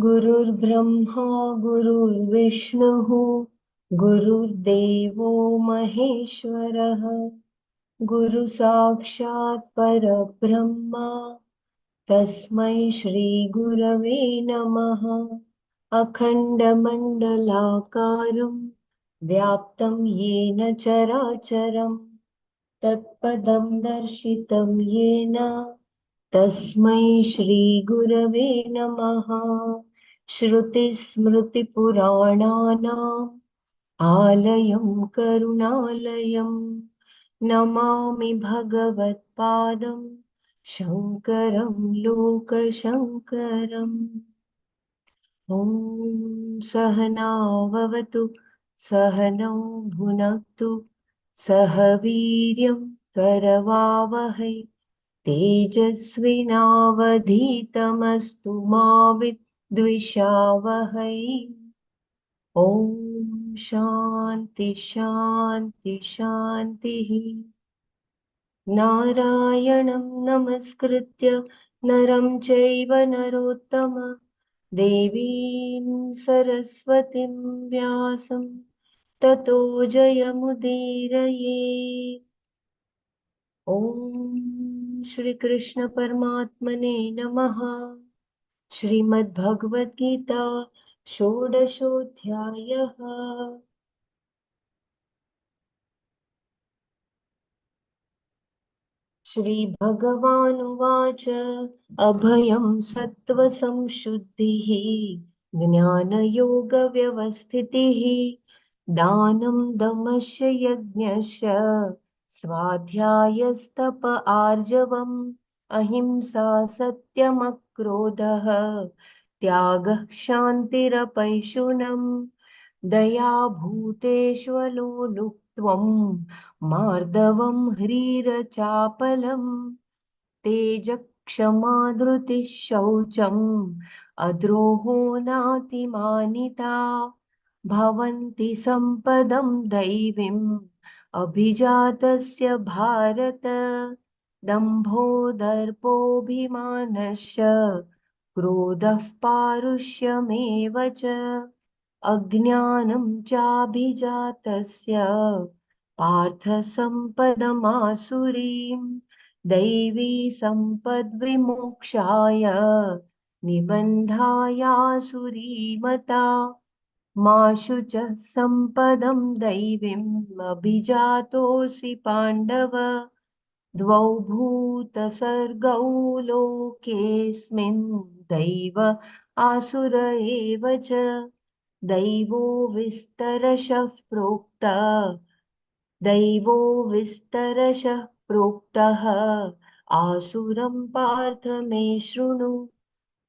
गुरुर्ब्रह्मा गुरुर्विष्णुः गुरुर्देवो महेश्वरः गुरुसाक्षात् परब्रह्मा तस्मै श्रीगुरवे नमः। अखण्डमण्डलाकारं व्याप्तं येन चराचरं तत्पदं दर्शितं येन तस्मै श्रीगुरवे नमः। श्रुतिस्मृतिपुराणानाम् आलयं करुणालयं नमामि भगवत्पादं शङ्करं लोकशङ्करम्। ॐ सहनाववतु सहनौ भुनक्तु सह वीर्यं करवावहै तेजस्विनावधीतमस्तु मा विद्विषावहै। ॐ शान्ति शान्ति शान्तिः। नारायणं नमस्कृत्य नरं चैव नरोत्तम देवीं सरस्वतीं व्यासं ततो जयमुदीरये। ॐ श्रीकृष्ण परमात्मने नमः। श्रीमद्भगवद्गीता षोडशोऽध्यायः। श्रीभगवानुवाच अभयं सत्त्वसंशुद्धिः ज्ञानयोगव्यवस्थितिः दानं दमश्च यज्ञश्च स्वाध्यायस्तप आर्जवम् अहिंसा सत्यमक्रोधः त्यागः शान्तिरपैशुनम् दया भूतेष्वलो लुप्त्वम् मार्दवं ह्रीरचापलम् तेजक्षमा धृतिः शौचम् अद्रोहो नातिमानिता भवन्ति सम्पदं दैवीम् अभिजातस्य भारत दम्भो दर्पोऽभिमानश्च क्रोधः पारुष्यमेव च अज्ञानं चाभिजातस्य पार्थसम्पदमासुरीं दैवी सम्पद्विमोक्षाय निबन्धायासुरीमता मा शुचः सम्पदं दैवीम् अभिजातोऽसि पाण्डव द्वौ भूतसर्गौ लोकेऽस्मिन् दैव आसुर एव च दैवो विस्तरशः प्रोक्तः आसुरं पार्थ मे शृणु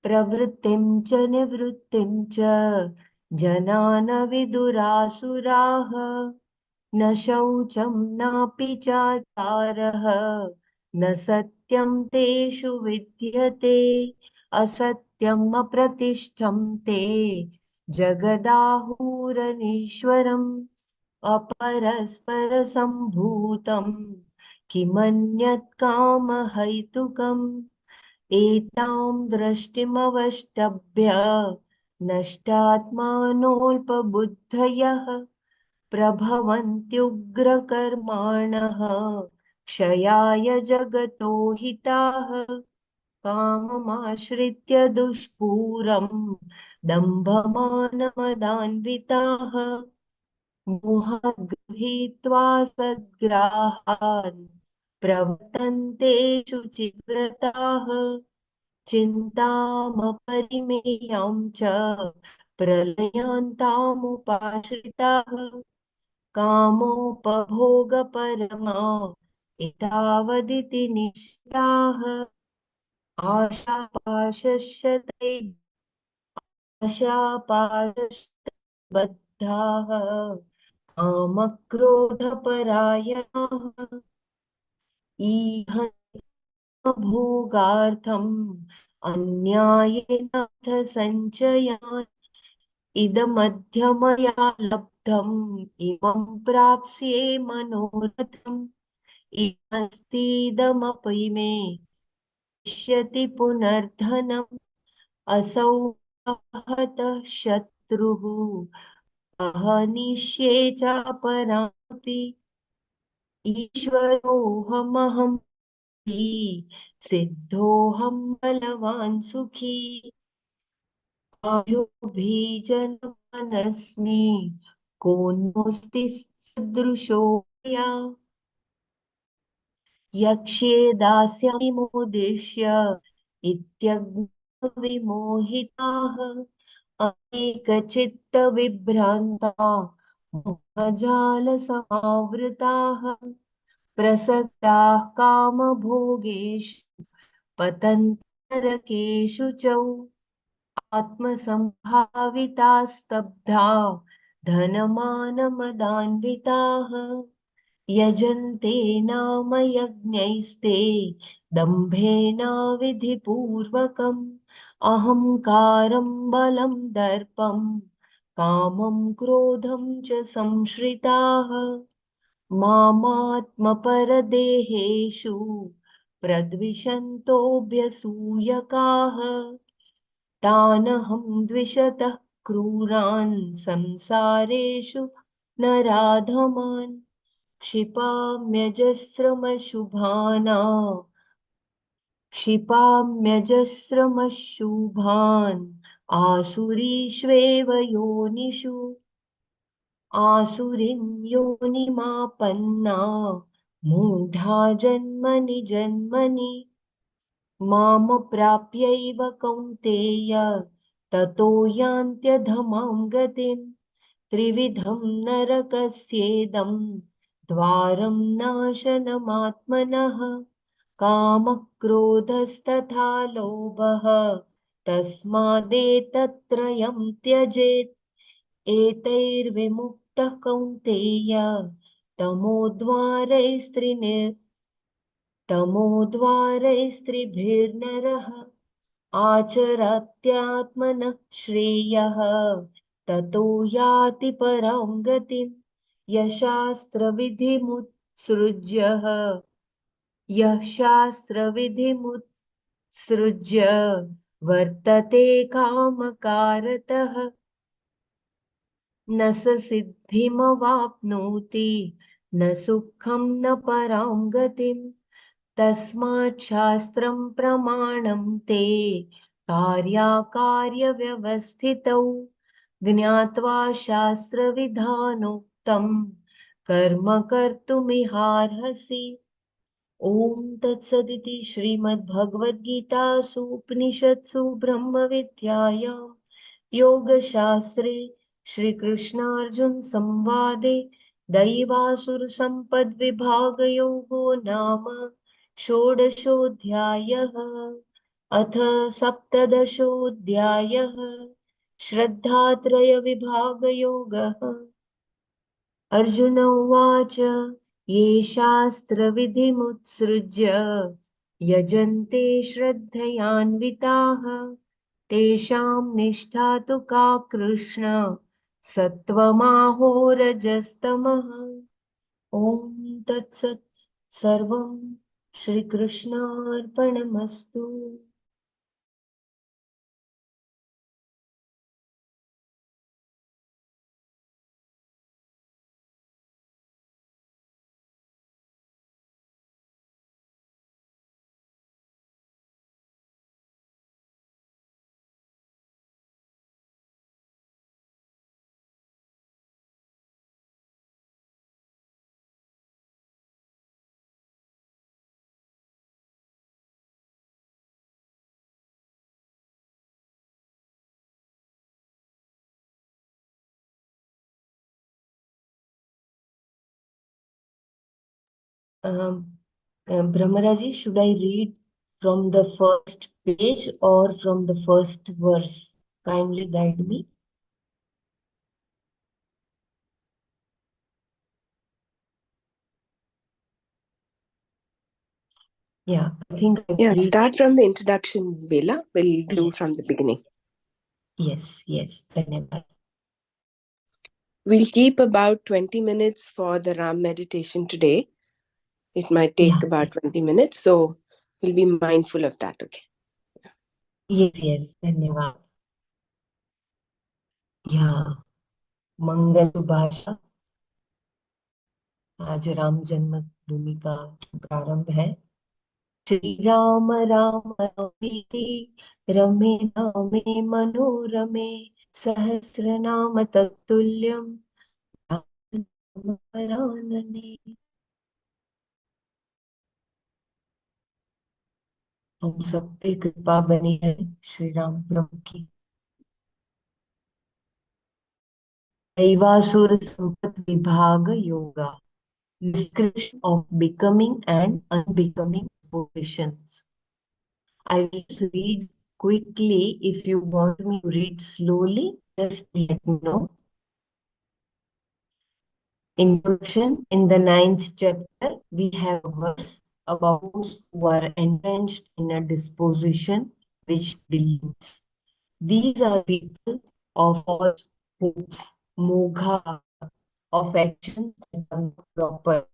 प्रवृत्तिं च निवृत्तिं च जना न विदुरासुराः न शौचं नापि चाचारः न सत्यं तेषु विद्यते असत्यम् अप्रतिष्ठं ते जगदाहुरनीश्वरम् अपरस्परसम्भूतं किमन्यत् कामहैतुकम् एतां दृष्टिमवष्टभ्य नष्टात्मानोऽल्पबुद्धयः प्रभवन्त्युग्रकर्माणः क्षयाय जगतो हिताः काममाश्रित्य दुष्पूरं दम्भमानमदान्विताः मोहात् गृहीत्वा सद्ग्राहान् प्रवर्तन्ते शुचिव्रताः चिन्तामपरिमेयां च प्रलयान्तामुपाश्रिताः कामोपभोगपरमा एतावदिति निश्चिताः आशापाशस्य आशापाशबद्धाः कामक्रोधपरायणाः ईहन्ति भोगार्थम् अन्यायेनार्थसञ्चयान् इदमध्यमया लब्धम् इमं प्राप्स्ये मनोरथम् इदमस्तीदमपि मे इष्यति पुनर्धनम् असौ हतः शत्रुः अहनिष्ये चापरापि ईश्वरोऽहमहं हि सिद्धोऽहं बलवान् सुखी आयुर्भीजनवानस्मि कोऽन्योऽस्ति सदृशो मया यक्ष्ये दास्यामि मोदिष्य इत्यज्ञविमोहिताः अनेकचित्तविभ्रान्ता मोहजालसमावृताः प्रसक्ताः कामभोगेषु पतन्तरकेषु च आत्मसम्भाविता स्तब्धा धनमानमदान्विताः यजन्ते नाम यज्ञैस्ते दम्भेनाविधिपूर्वकम् अहङ्कारं बलं दर्पं कामं क्रोधं च संश्रिताः मामात्मपरदेहेषु प्रद्विषन्तोऽभ्यसूयकाः तानहं द्विषतः क्रूरान् संसारेषु नराधमान् क्षिपाम्यजस्रमशुभान् आसुरीष्वेव योनिषु आसुरीं योनिमापन्ना मूढा जन्मनि जन्मनि मामप्राप्यैव कौन्तेय ततो यान्त्यधमां गतिम् त्रिविधं नरकस्येदं द्वारं नाशनमात्मनः कामः क्रोधस्तथा लोभः तस्मादेतत्त्रयं त्यजेत् एतैर्विमुक्तः कौन्तेय तमोद्वारैस्त्रिनिर् तमोद्वारैस्त्रिभिर्नरः आचरत्यात्मनः श्रेयः ततो याति परां गतिम् यशास्त्रविधिमुत्सृज्य यः शास्त्रविधिमुत्सृज्य वर्तते कामकारतः न स सिद्धिमवाप्नोति न सुखं न परां गतिम् तस्मात् शास्त्रं प्रमाणं ते कार्याकार्यव्यवस्थितौ ज्ञात्वा शास्त्रविधानोक्तं कर्म कर्तुमिहार्हसि ॐ तत्सदिति श्रीमद्भगवद्गीतासु उपनिषत्सु ब्रह्मविद्यायां योगशास्त्रे श्रीकृष्णार्जुनसंवादे दैवासुरसम्पद्विभागयोगो नाम षोडशोऽध्यायः अथ सप्तदशोऽध्यायः श्रद्धात्रयविभागयोगः अर्जुन उवाच ये शास्त्रविधिमुत्सृज्य यजन्ते श्रद्धयान्विताः तेषां निष्ठा तु का कृष्ण सत्त्वमाहोरजस्तमः ॐ तत्सत् सर्वं श्रीकृष्णार्पणमस्तु Um, Brahmaraji, should I read from the first page or from the first verse? kindly guide me. Yeah, I think I've Yeah, reached. start from the introduction, Bela. We'll do Yes, from the beginning. yes, धन्यवाद. We'll keep about 20 minutes for the Ram meditation today. It might take Yeah, about 20 minutes, so we'll be mindful of that, okay? yes, धन्यवाद. Yeah, मंगल सुभाषा. आज राम जन्मभूमि का प्रारंभ है. श्री राम राम रामेति रमे रामे मनोरमे सहस्रनाम तत्तुल्यं राम वरानने. हम सब पे कृपा बनी है श्री राम प्रभु की. दैवासुर संपत विभाग yoga. Description of becoming and unbecoming positions. I will read quickly. If you want me to read slowly, just let me know. Introduction. In the 9th chapter, we have a verse about those who are entrenched in a disposition which deludes. These are people of false hopes, mogha, of actions that are not proper.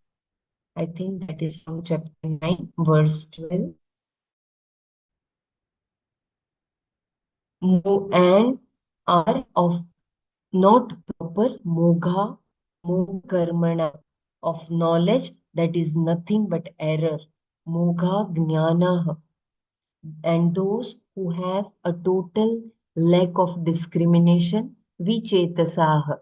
I think that is from chapter 9, verse 12. And are of not proper mogha, karmana, of knowledge that is nothing but error. Mogha jnana, and those who have a total lack of discrimination, vichetasah.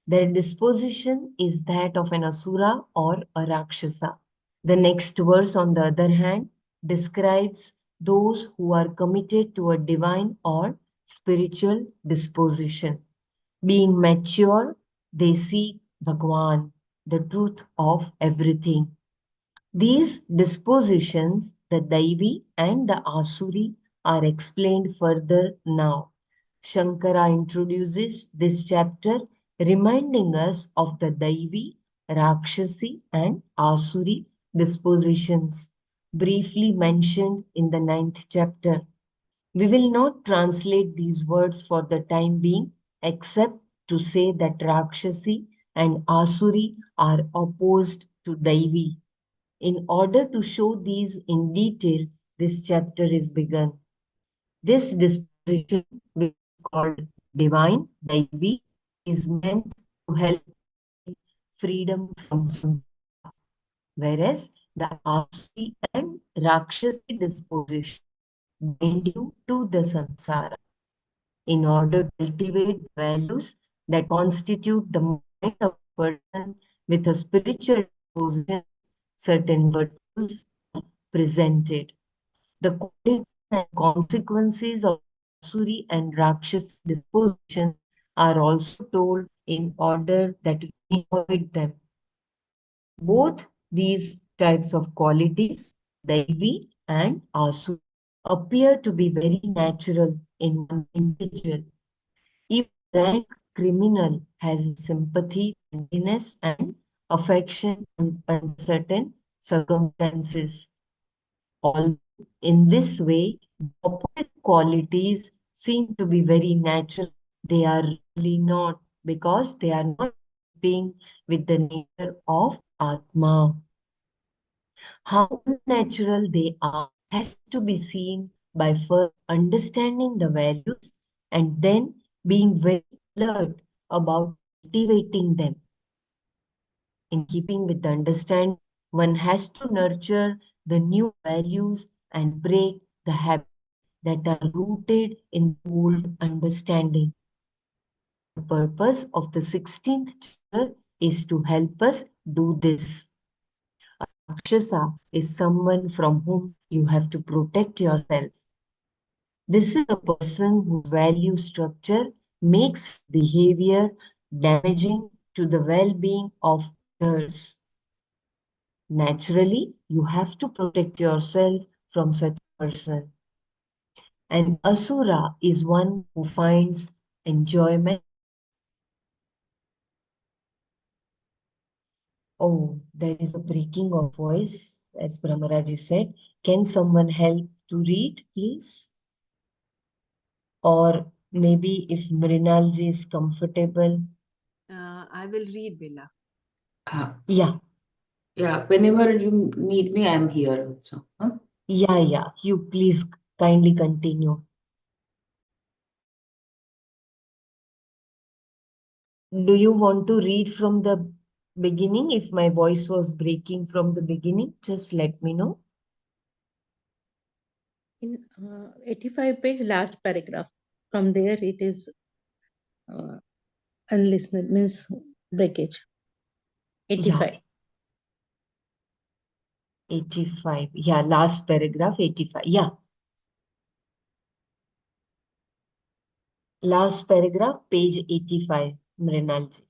Their disposition is that of an asura or a rakshasa. The next verse, on the other hand, describes those who are committed to a divine or spiritual disposition. Being mature, they seek Bhagwan, the truth of everything. These dispositions, the Daivi and the Asuri, are explained further now. Shankara introduces this chapter reminding us of the Daivi, Rakshasi, and Asuri dispositions, briefly mentioned in the 9th chapter. We will not translate these words for the time being, except to say that Rakshasi and Asuri are opposed to Daivi. In order to show these in detail, this chapter is begun. This disposition, which is called divine, Daivi, is meant to help freedom from samsara, whereas the Asuri and Rakshasi disposition bind you to the samsara. In order to cultivate values that constitute the mind of a person with a spiritual disposition, certain virtues are presented. The qualities and consequences of Asuri and Rakshas disposition are also told in order that we may avoid them. Both these types of qualities, Daivi and Asuri, appear to be very natural in one individual. Even rank criminal has sympathy, tenderness, and affection under certain circumstances. Although in this way, the opposite qualities seem to be very natural, they are really not, because they are not keeping with the nature of Atma. How unnatural they are has to be seen by first understanding the values and then being very alert about cultivating them. In keeping with the understanding, one has to nurture the new values and break the habits that are rooted in old understanding. The purpose of the 16th chapter is to help us do this. Rakshasa is someone from whom you have to protect yourself. This is a person whose value structure makes behavior damaging to the well-being of others. Naturally, you have to protect yourself from such a person. An asura is one who finds enjoyment. Oh, there is a breaking of voice, as Brahmaraji said. Can someone help to read, please? Or maybe if Mrinalji is comfortable. I will read, Bella. Yeah, Yeah, whenever you need me, I'm here also. Huh? yeah. You please kindly continue. Do you want to read from the beginning? If my voice was breaking from the beginning, just let me know. In 85 page last paragraph. From there it is uh, unlistened, means breakage. Yeah, 85. 85. Yeah, last paragraph, 85. Yeah, last paragraph, page 85, Mrinalji.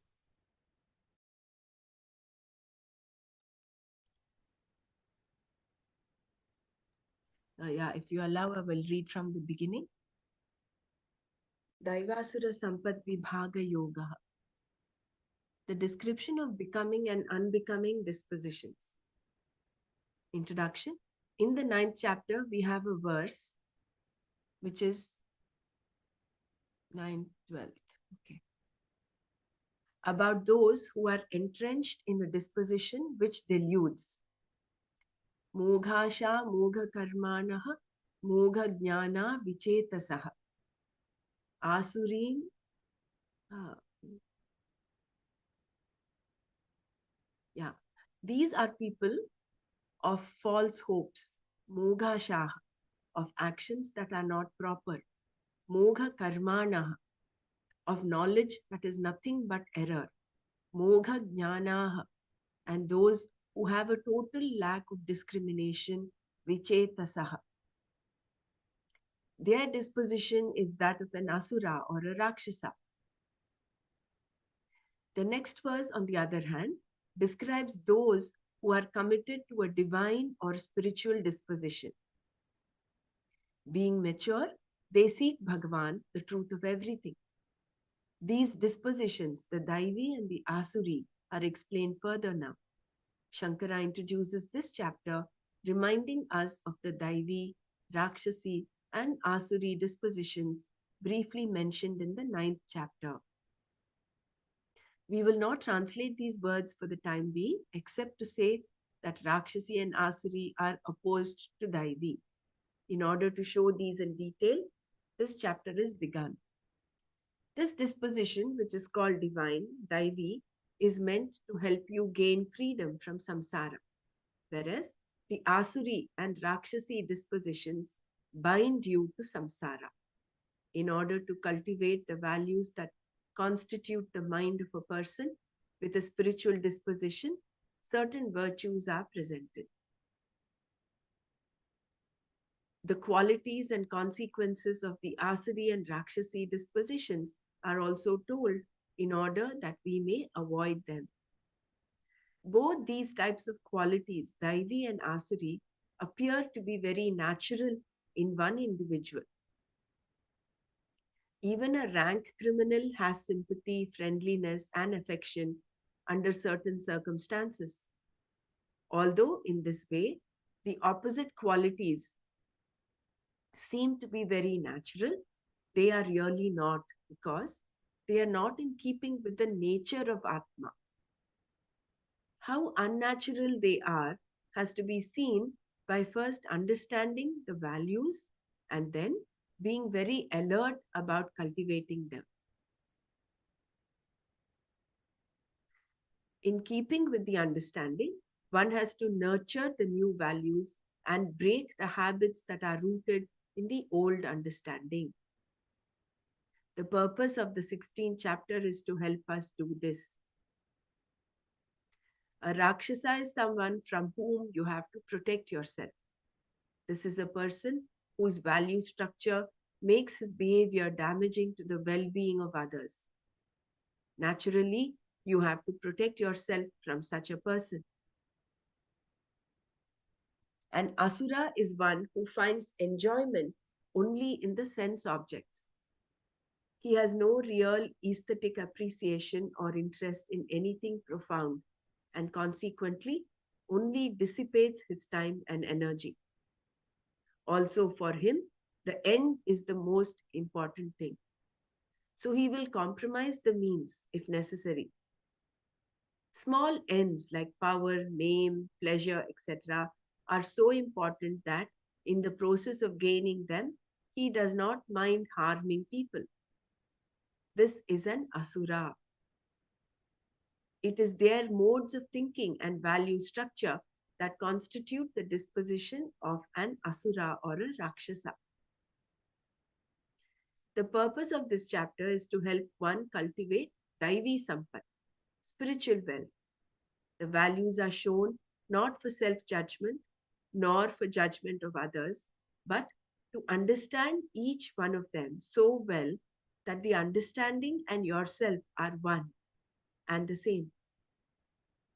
Yeah, if you allow, I will read from the beginning. Daivasura Sampat Vibhaga Yoga. The description of becoming and unbecoming dispositions. Introduction. In the 9th chapter, we have a verse which is 9th, 12th. Okay. About those who are entrenched in a disposition which deludes. Moghasha mogha karmanaha mogha jnana vichetasaha. Asurim. Uh, yeah. These are people of false hopes. Moghasha, of actions that are not proper. Mogha karmana, of knowledge that is nothing but error. Mogha jnana, and those who have a total lack of discrimination. Vichetasaha. Their disposition is that of an asura or a rakshasa. The next verse, on the other hand, describes those who are committed to a divine or spiritual disposition. Being mature, they seek Bhagavan, the truth of everything. These dispositions, the Daivi and the Asuri, are explained further now. Shankara introduces this chapter reminding us of the Daivi, Rakshasi, and Asuri dispositions briefly mentioned in the 9th chapter. We will not translate these words for the time being, except to say that Rakshasi and Asuri are opposed to Daivi. In order to show these in detail, this chapter is begun. This disposition, which is called divine, Daivi, is meant to help you gain freedom from samsara, whereas the Asuri and Rakshasi dispositions bind you to samsara. In order to cultivate the values that constitute the mind of a person with a spiritual disposition, certain virtues are presented. The qualities and consequences of the Asuri and Rakshasi dispositions are also told in order that we may avoid them. Both these types of qualities, Daivi and Asuri, appear to be very natural in one individual. Even a rank criminal has sympathy, friendliness, and affection under certain circumstances. Although in this way, the opposite qualities seem to be very natural, they are really not, because they are not in keeping with the nature of Atma. How unnatural they are has to be seen by first understanding the values and then being very alert about cultivating them. In keeping with the understanding, one has to nurture the new values and break the habits that are rooted in the old understanding. The purpose of the 16th chapter is to help us do this. A Rakshasa is someone from whom you have to protect yourself. This is a person whose value structure makes his behavior damaging to the well-being of others. Naturally, you have to protect yourself from such a person. An Asura is one who finds enjoyment only in the sense objects. He has no real aesthetic appreciation or interest in anything profound, and consequently only dissipates his time and energy. Also, for him, the end is the most important thing. So he will compromise the means if necessary. Small ends like power, name, pleasure, etc., are so important that in the process of gaining them, he does not mind harming people. This is an asura. It is their modes of thinking and value structure that constitute the disposition of an asura or a rakshasa. The purpose of this chapter is to help one cultivate Daivi Sampat, spiritual wealth. The values are shown not for self judgment nor for judgment of others, but to understand each one of them so well that the understanding and yourself are one and the same.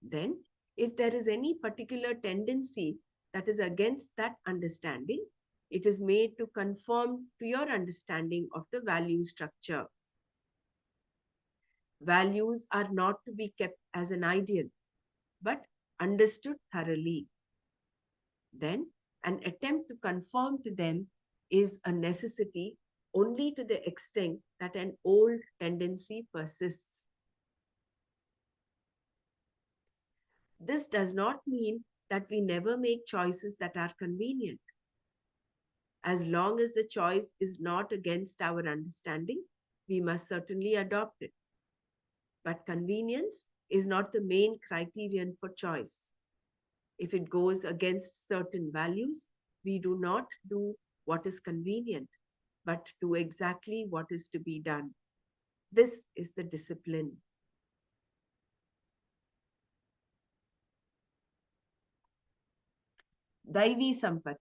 Then, if there is any particular tendency that is against that understanding, it is made to conform to your understanding of the value structure. Values are not to be kept as an ideal, but understood thoroughly. Then, an attempt to conform to them is a necessity only to the extent that an old tendency persists. This does not mean that we never make choices that are convenient. As long as the choice is not against our understanding, we must certainly adopt it. But convenience is not the main criterion for choice. If it goes against certain values, we do not do what is convenient, but do exactly what is to be done. This is the discipline. Daivi Sampat.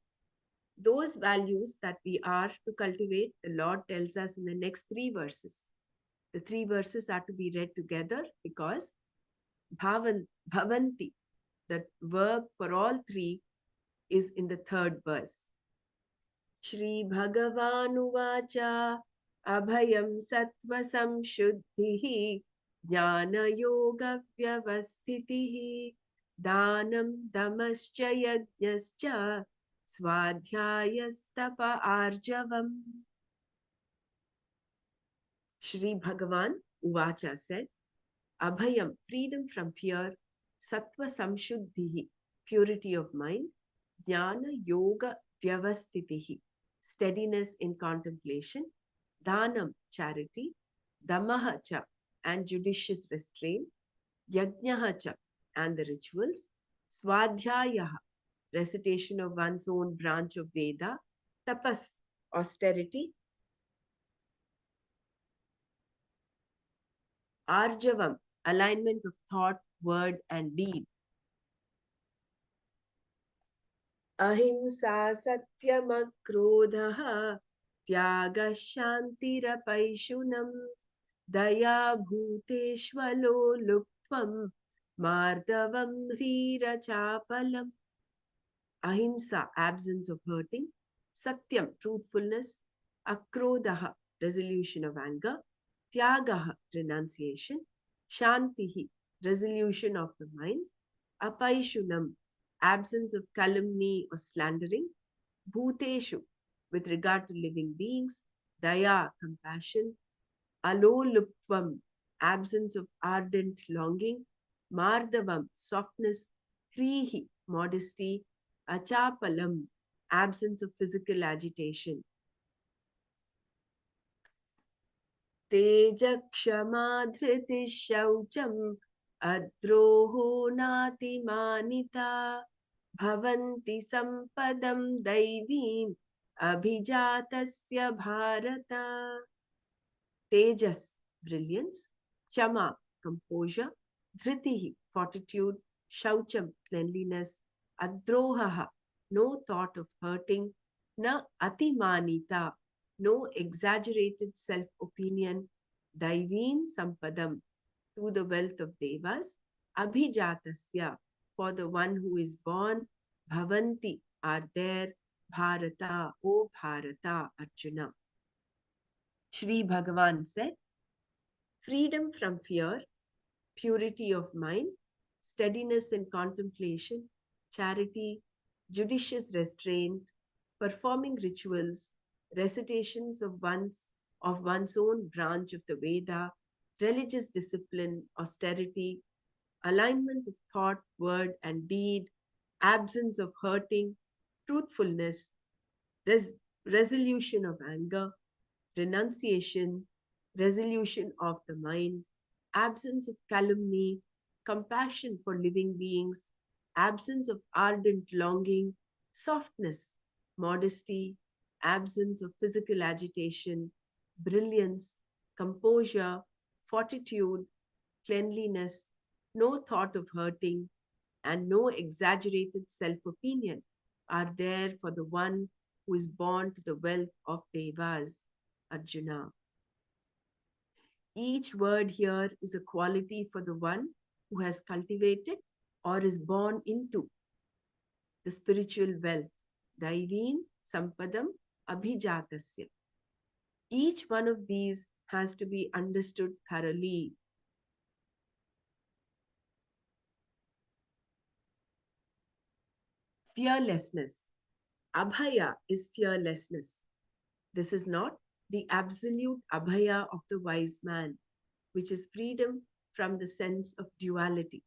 Those values that we are to cultivate, the Lord tells us in the next three verses. The three verses are to be read together because bhavanti, the verb for all three, is in the third verse. Shri Bhagavanuvacha Abhayam Sattva Samshuddhihi Jnana Yoga Vyavasthitihi Danam Damascha Yajnascha Swadhyayastapa Arjavam. Shri Bhagavan Uvacha said, Abhayam, freedom from fear, Sattva Samshuddhihi, purity of mind, Jnana Yoga Vyavasthitihi, steadiness in contemplation, Dhanam, charity, Damaha cha, and judicious restraint, Yajnaha cha, and the rituals, Swadhyayaha, recitation of one's own branch of Veda, Tapas, austerity, Arjavam, alignment of thought, word, and deed. Ahimsa satyamakrодhah tyagah shantirapaishunam daya bhuteshvalo luptvam mardavam hrirachapalam. Ahimsa, absence of hurting. Satyam, truthfulness. Akrodha, resolution of anger. Tyagaha, renunciation. Shantihi, resolution of the mind. Apaishunam, absence of calumny or slandering. Bhuteshu, with regard to living beings. Daya, compassion. Alolupvam, absence of ardent longing. Mardavam, softness. Hrihi, modesty. Achapalam, absence of physical agitation. Tejakshama dhriti shaucham adroho nati manita bhavanti sampadam daivim abhijatasya bharata. Tejas, brilliance. Chama, composure. Dhritihi, fortitude. Shaucham, cleanliness. Adrohaha, no thought of hurting. Na atimanita, no exaggerated self-opinion. Daivim sampadam, to the wealth of devas. Abhijatasya, for the one who is born. Bhavanti, are there. Bharata, O Bharata, Arjuna. Shri Bhagavan said, freedom from fear, purity of mind, steadiness in contemplation, charity, judicious restraint, performing rituals, recitations of one's own branch of the Veda, religious discipline, austerity, alignment of thought, word, and deed, absence of hurting, truthfulness, res- resolution of anger, renunciation, resolution of the mind, absence of calumny, compassion for living beings, absence of ardent longing, softness, modesty, absence of physical agitation, brilliance, composure, fortitude, cleanliness, no thought of hurting, and no exaggerated self opinion are there for the one who is born to the wealth of Devas, Arjuna. Each word here is a quality for the one who has cultivated or is born into the spiritual wealth, Daiveen Sampadam Abhijatasya. Each one of these has to be understood thoroughly. Fearlessness. Abhaya is fearlessness. This is not the absolute abhaya of the wise man, which is freedom from the sense of duality.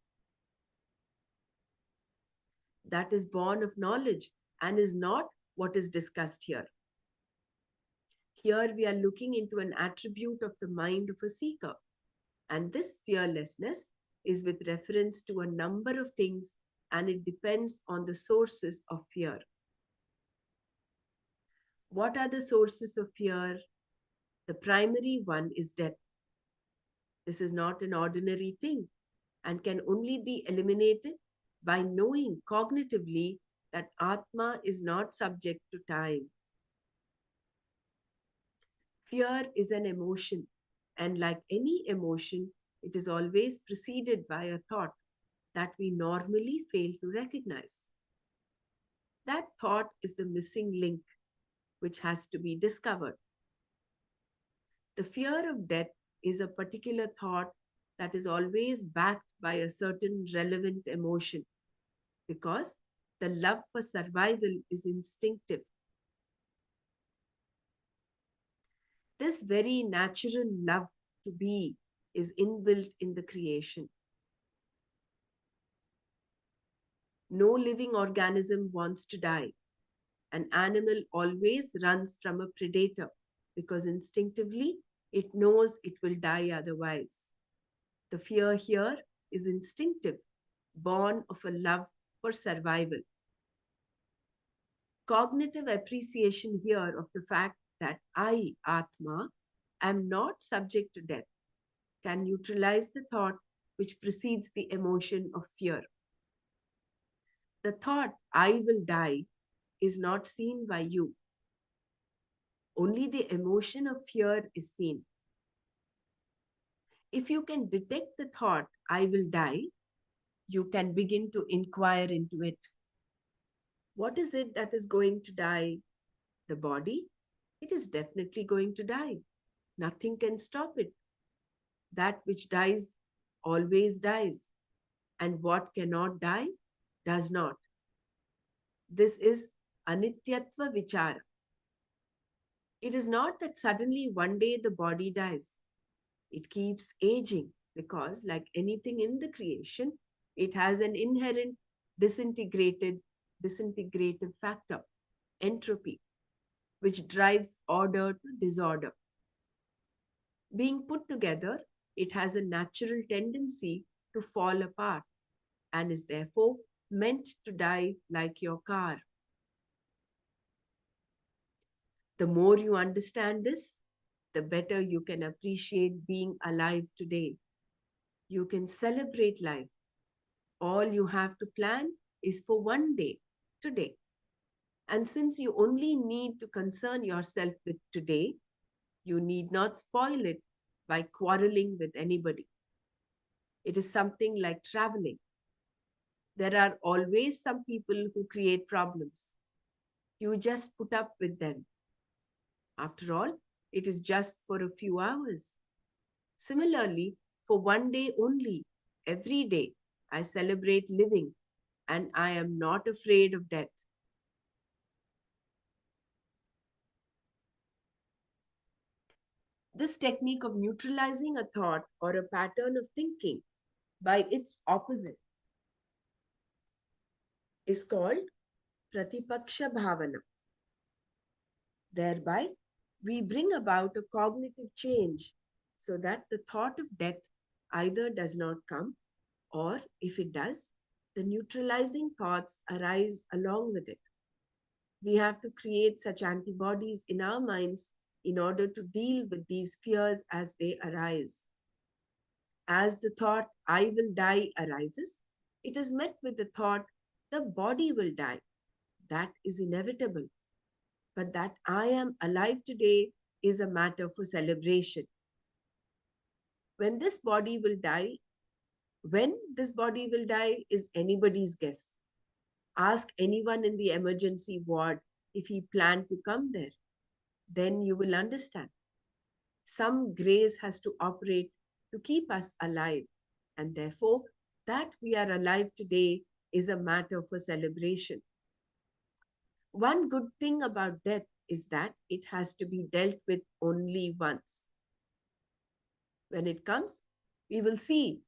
That is born of knowledge and is not what is discussed here. Here we are looking into an attribute of the mind of a seeker, and this fearlessness is with reference to a number of things and it depends on the sources of fear. What are the sources of fear? The primary one is death. This is not an ordinary thing and can only be eliminated by knowing cognitively that Atma is not subject to time. Fear is an emotion, and like any emotion, it is always preceded by a thought that we normally fail to recognize. That thought is the missing link which has to be discovered. The fear of death is a particular thought that is always backed by a certain relevant emotion because the love for survival is instinctive. This very natural love to be is inbuilt in the creation. No living organism wants to die. An animal always runs from a predator because instinctively it knows it will die otherwise. The fear here is instinctive, born of a love for survival. Cognitive appreciation here of the fact that I, Atma, am not subject to death can neutralize the thought which precedes the emotion of fear. The thought, I will die, is not seen by you. Only the emotion of fear is seen. If you can detect the thought, I will die, you can begin to inquire into it. What is it that is going to die? The body? It is definitely going to die. Nothing can stop it. That which dies always dies, and what cannot die does not. This is anityatva vichara. It is not that suddenly one day the body dies. It keeps aging because, like anything in the creation, it has an inherent disintegrative factor, entropy, which drives order to disorder. Being put together, it has a natural tendency to fall apart and is therefore meant to die like your car. The more you understand this, the better you can appreciate being alive today. You can celebrate life. All you have to plan is for one day, today. And since you only need to concern yourself with today, you need not spoil it by quarreling with anybody. It is something like traveling. There are always some people who create problems. You just put up with them. After all, it is just for a few hours. Similarly, for one day only, every day, I celebrate living and I am not afraid of death. This technique of neutralizing a thought or a pattern of thinking by its opposite is called Pratipaksha Bhavana. Thereby, we bring about a cognitive change so that the thought of death either does not come, or if it does, the neutralizing thoughts arise along with it. We have to create such antibodies in our minds in order to deal with these fears as they arise. As the thought, I will die, arises, it is met with the thought, the body will die. That is inevitable. But that I am alive today is a matter for celebration. When this body will die, when this body will die is anybody's guess. Ask anyone in the emergency ward if he planned to come there. Then you will understand. Some grace has to operate to keep us alive, and therefore, that we are alive today is a matter for celebration. One good thing about death is that it has to be dealt with only once. When it comes, we will see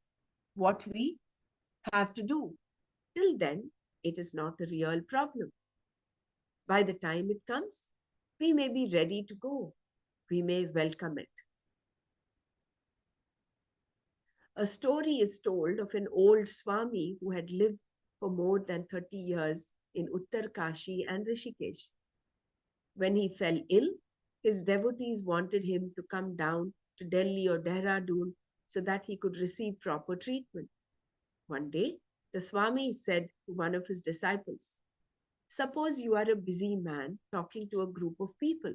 what we have to do. Till then, it is not a real problem. By the time it comes, we may be ready to go. We may welcome it. A story is told of an old Swami who had lived for more than 30 years in Uttar Kashi and Rishikesh. When he fell ill, his devotees wanted him to come down to Delhi or Dehradun so that he could receive proper treatment. One day, the Swami said to one of his disciples, suppose you are a busy man talking to a group of people.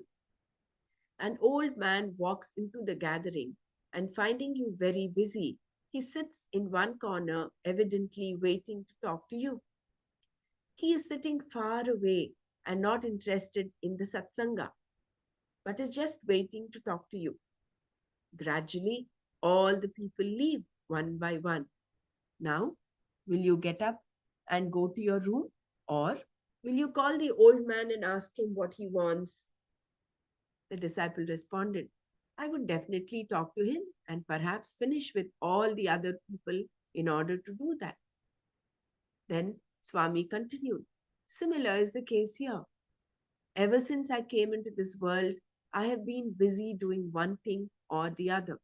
An old man walks into the gathering and finding you very busy, he sits in one corner, evidently waiting to talk to you. He is sitting far away and not interested in the satsanga, but is just waiting to talk to you. Gradually, all the people leave one by one. Now, will you get up and go to your room? Or will you call the old man and ask him what he wants? The disciple responded, I would definitely talk to him and perhaps finish with all the other people in order to do that. Then Swami continued, similar is the case here. Ever since I came into this world, I have been busy doing one thing or the other.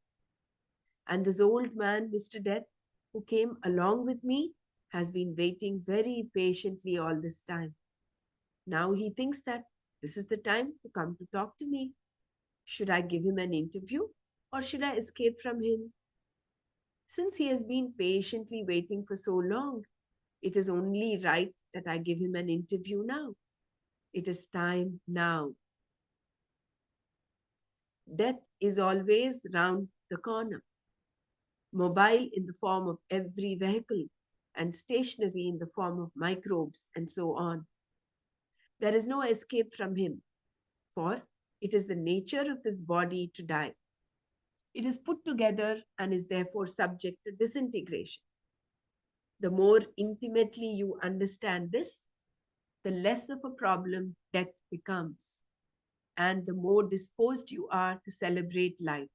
And this old man, Mr. Death, who came along with me, has been waiting very patiently all this time. Now he thinks that this is the time to come to talk to me. Should I give him an interview or should I escape from him? Since he has been patiently waiting for so long, it is only right that I give him an interview now. It is time now. Death is always round the corner, mobile in the form of every vehicle, and stationary in the form of microbes, and so on. There is no escape from him, for it is the nature of this body to die. It is put together and is therefore subject to disintegration. The more intimately you understand this, the less of a problem death becomes, and the more disposed you are to celebrate life.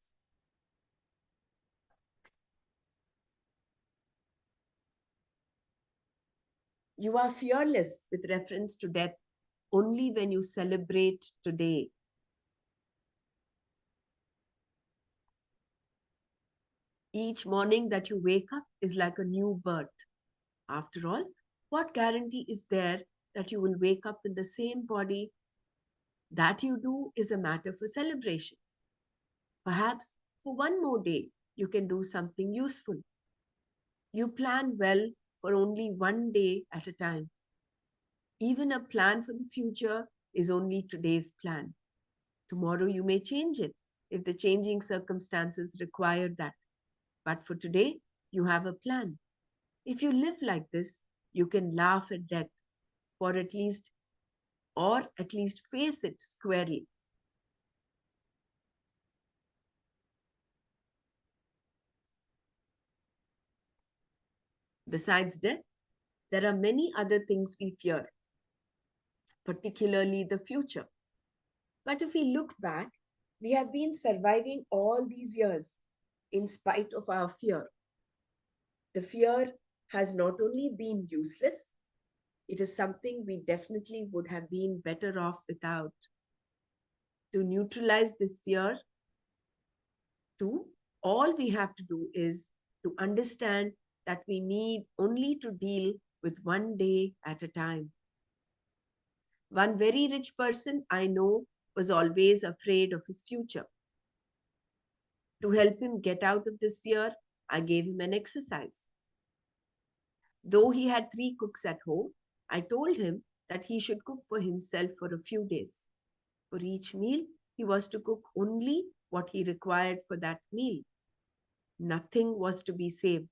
You are fearless with reference to death only when you celebrate today. Each morning that you wake up is like a new birth. After all, what guarantee is there that you will wake up in the same body? That you do is a matter for celebration. Perhaps for one more day, you can do something useful. You plan well for only one day at a time. Even a plan for the future is only today's plan. Tomorrow you may change it if the changing circumstances require that. But for today, you have a plan. If you live like this, you can laugh at death for at least or at least face it squarely. Besides death, there are many other things we fear, particularly the future. But if we look back, we have been surviving all these years in spite of our fear. The fear has not only been useless, it is something we definitely would have been better off without. To neutralize this fear, too, all we have to do is to understand that we need only to deal with one day at a time. One very rich person I know was always afraid of his future. To help him get out of this fear, I gave him an exercise. Though he had 3 cooks at home, I told him that he should cook for himself for a few days. For each meal, he was to cook only what he required for that meal. Nothing was to be saved.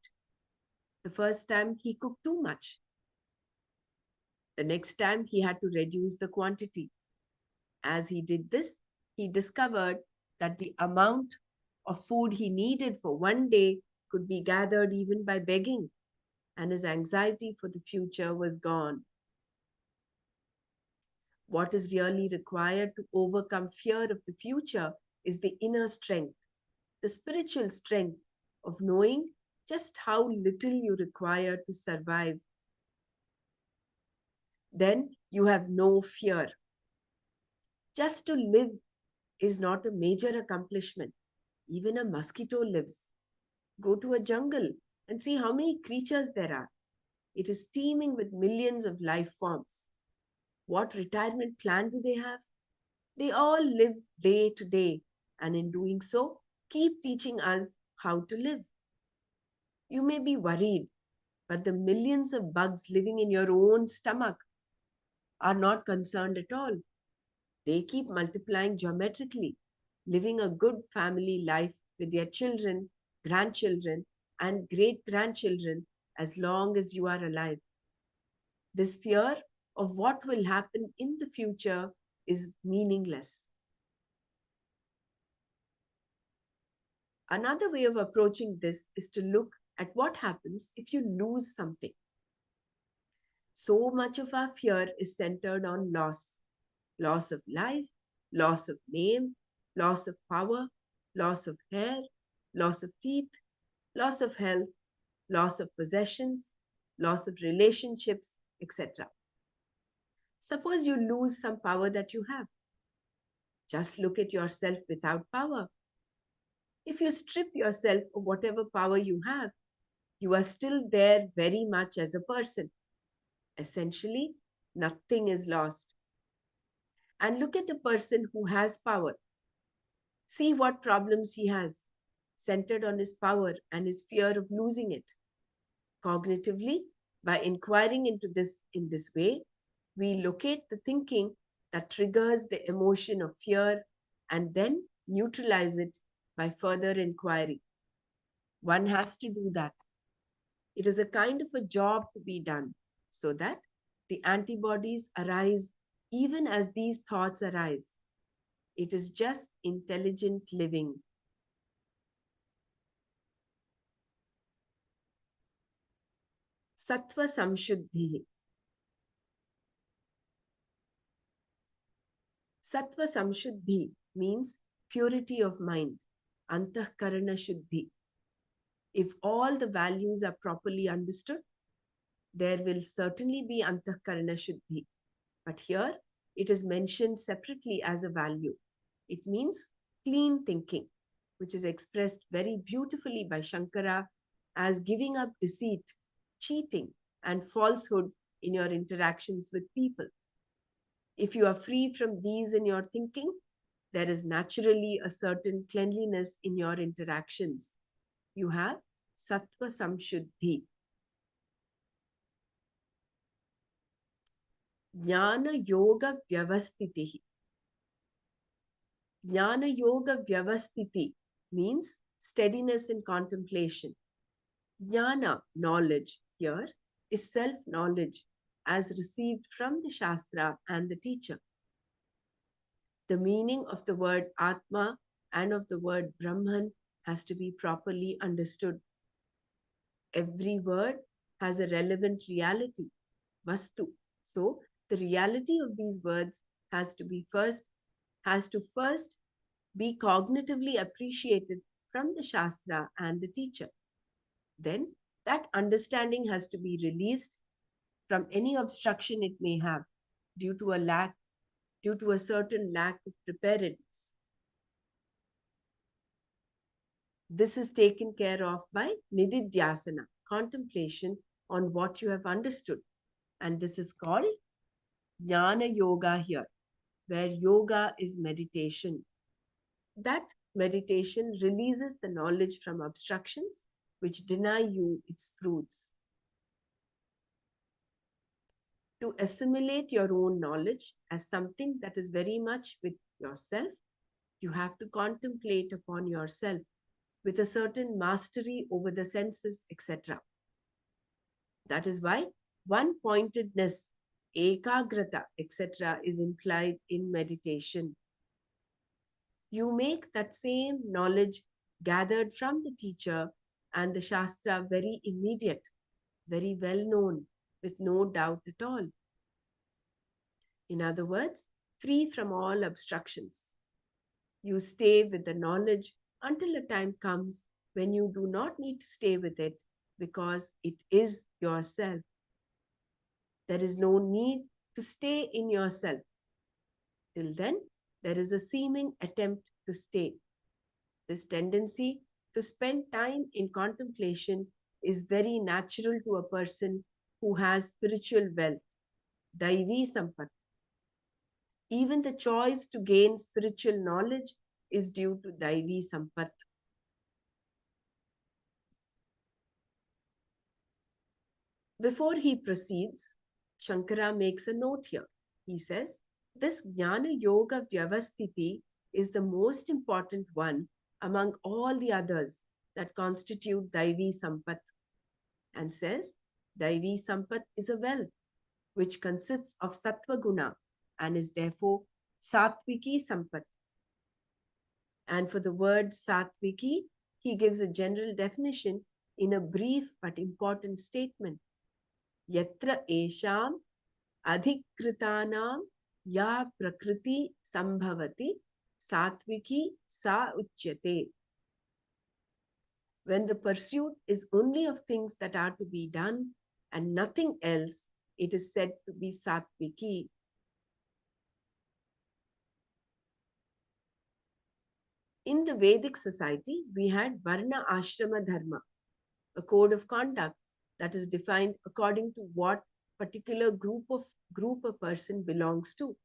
The first time he cooked too much. The next time he had to reduce the quantity. As he did this, he discovered that the amount of food he needed for one day could be gathered even by begging, and his anxiety for the future was gone. What is really required to overcome fear of the future is the inner strength, the spiritual strength of knowing just how little you require to survive. Then you have no fear. Just to live is not a major accomplishment. Even a mosquito lives. Go to a jungle and see how many creatures there are. It is teeming with millions of life forms. What retirement plan do they have? They all live day to day, and in doing so, keep teaching us how to live. You may be worried, but the millions of bugs living in your own stomach are not concerned at all. They keep multiplying geometrically, living a good family life with their children, grandchildren, and great grandchildren as long as you are alive. This fear of what will happen in the future is meaningless. Another way of approaching this is to look at what happens if you lose something. So much of our fear is centered on loss: loss of life, loss of name, loss of power, loss of hair, loss of teeth, loss of health, loss of possessions, loss of relationships, etc. Suppose you lose some power that you have. Just look at yourself without power. If you strip yourself of whatever power you have, you are still there very much as a person. Essentially, nothing is lost. And look at the person who has power. See what problems he has, centered on his power and his fear of losing it. Cognitively, by inquiring into this in this way, we locate the thinking that triggers the emotion of fear and then neutralize it by further inquiry. One has to do that. It is a kind of a job to be done so that the antibodies arise even as these thoughts arise. It is just intelligent living. Sattva samshuddhi. Sattva samshuddhi means purity of mind. Antahkarana shuddhi. If all the values are properly understood, there will certainly be antahkarana shuddhi. But here it is mentioned separately as a value. It means clean thinking, which is expressed very beautifully by Shankara as giving up deceit, cheating, and falsehood in your interactions with people. If you are free from these in your thinking, there is naturally a certain cleanliness in your interactions. You have sattva samshuddhi. Jnana yoga vyavastitihi. Jnana yoga vyavastiti means steadiness in contemplation. Jnana, knowledge, here is self-knowledge. as received from the Shastra and the teacher. The meaning of the word Atma and of the word Brahman has to be properly understood. Every word has a relevant reality, Vastu. So the reality of these words has to be first has to first be cognitively appreciated from the Shastra and the teacher. Then that understanding has to be released from any obstruction it may have due to due to a certain lack of preparedness. This is taken care of by nididhyasana, contemplation on what you have understood. And this is called jnana yoga here, where yoga is meditation. That meditation releases the knowledge from obstructions which deny you its fruits. To assimilate your own knowledge as something that is very much with yourself, you have to contemplate upon yourself with a certain mastery over the senses, etc. That is why one pointedness, ekagrata, etc., is implied in meditation. You make that same knowledge gathered from the teacher and the Shastra very immediate, very well known, with no doubt at all. In other words, free from all obstructions. You stay with the knowledge until a time comes when you do not need to stay with it because it is yourself. There is no need to stay in yourself. Till then, there is a seeming attempt to stay. This tendency to spend time in contemplation is very natural to a person who has spiritual wealth, Daivi Sampat. Even the choice to gain spiritual knowledge is due to Daivi Sampat. Before he proceeds, Shankara makes a note here. He says, this Jnana Yoga Vyavastiti is the most important one among all the others that constitute Daivi Sampat, and says, Daivi Sampat is a wealth which consists of Sattva Guna and is therefore Satviki Sampat. And for the word Satviki, he gives a general definition in a brief but important statement. Yatra esham adhikritanam ya prakriti sambhavati satviki sa uchyate. When the pursuit is only of things that are to be done and nothing else, it is said to be satviki. In the Vedic society, we had Varna Ashrama Dharma, a code of conduct that is defined according to what particular group a person belongs to.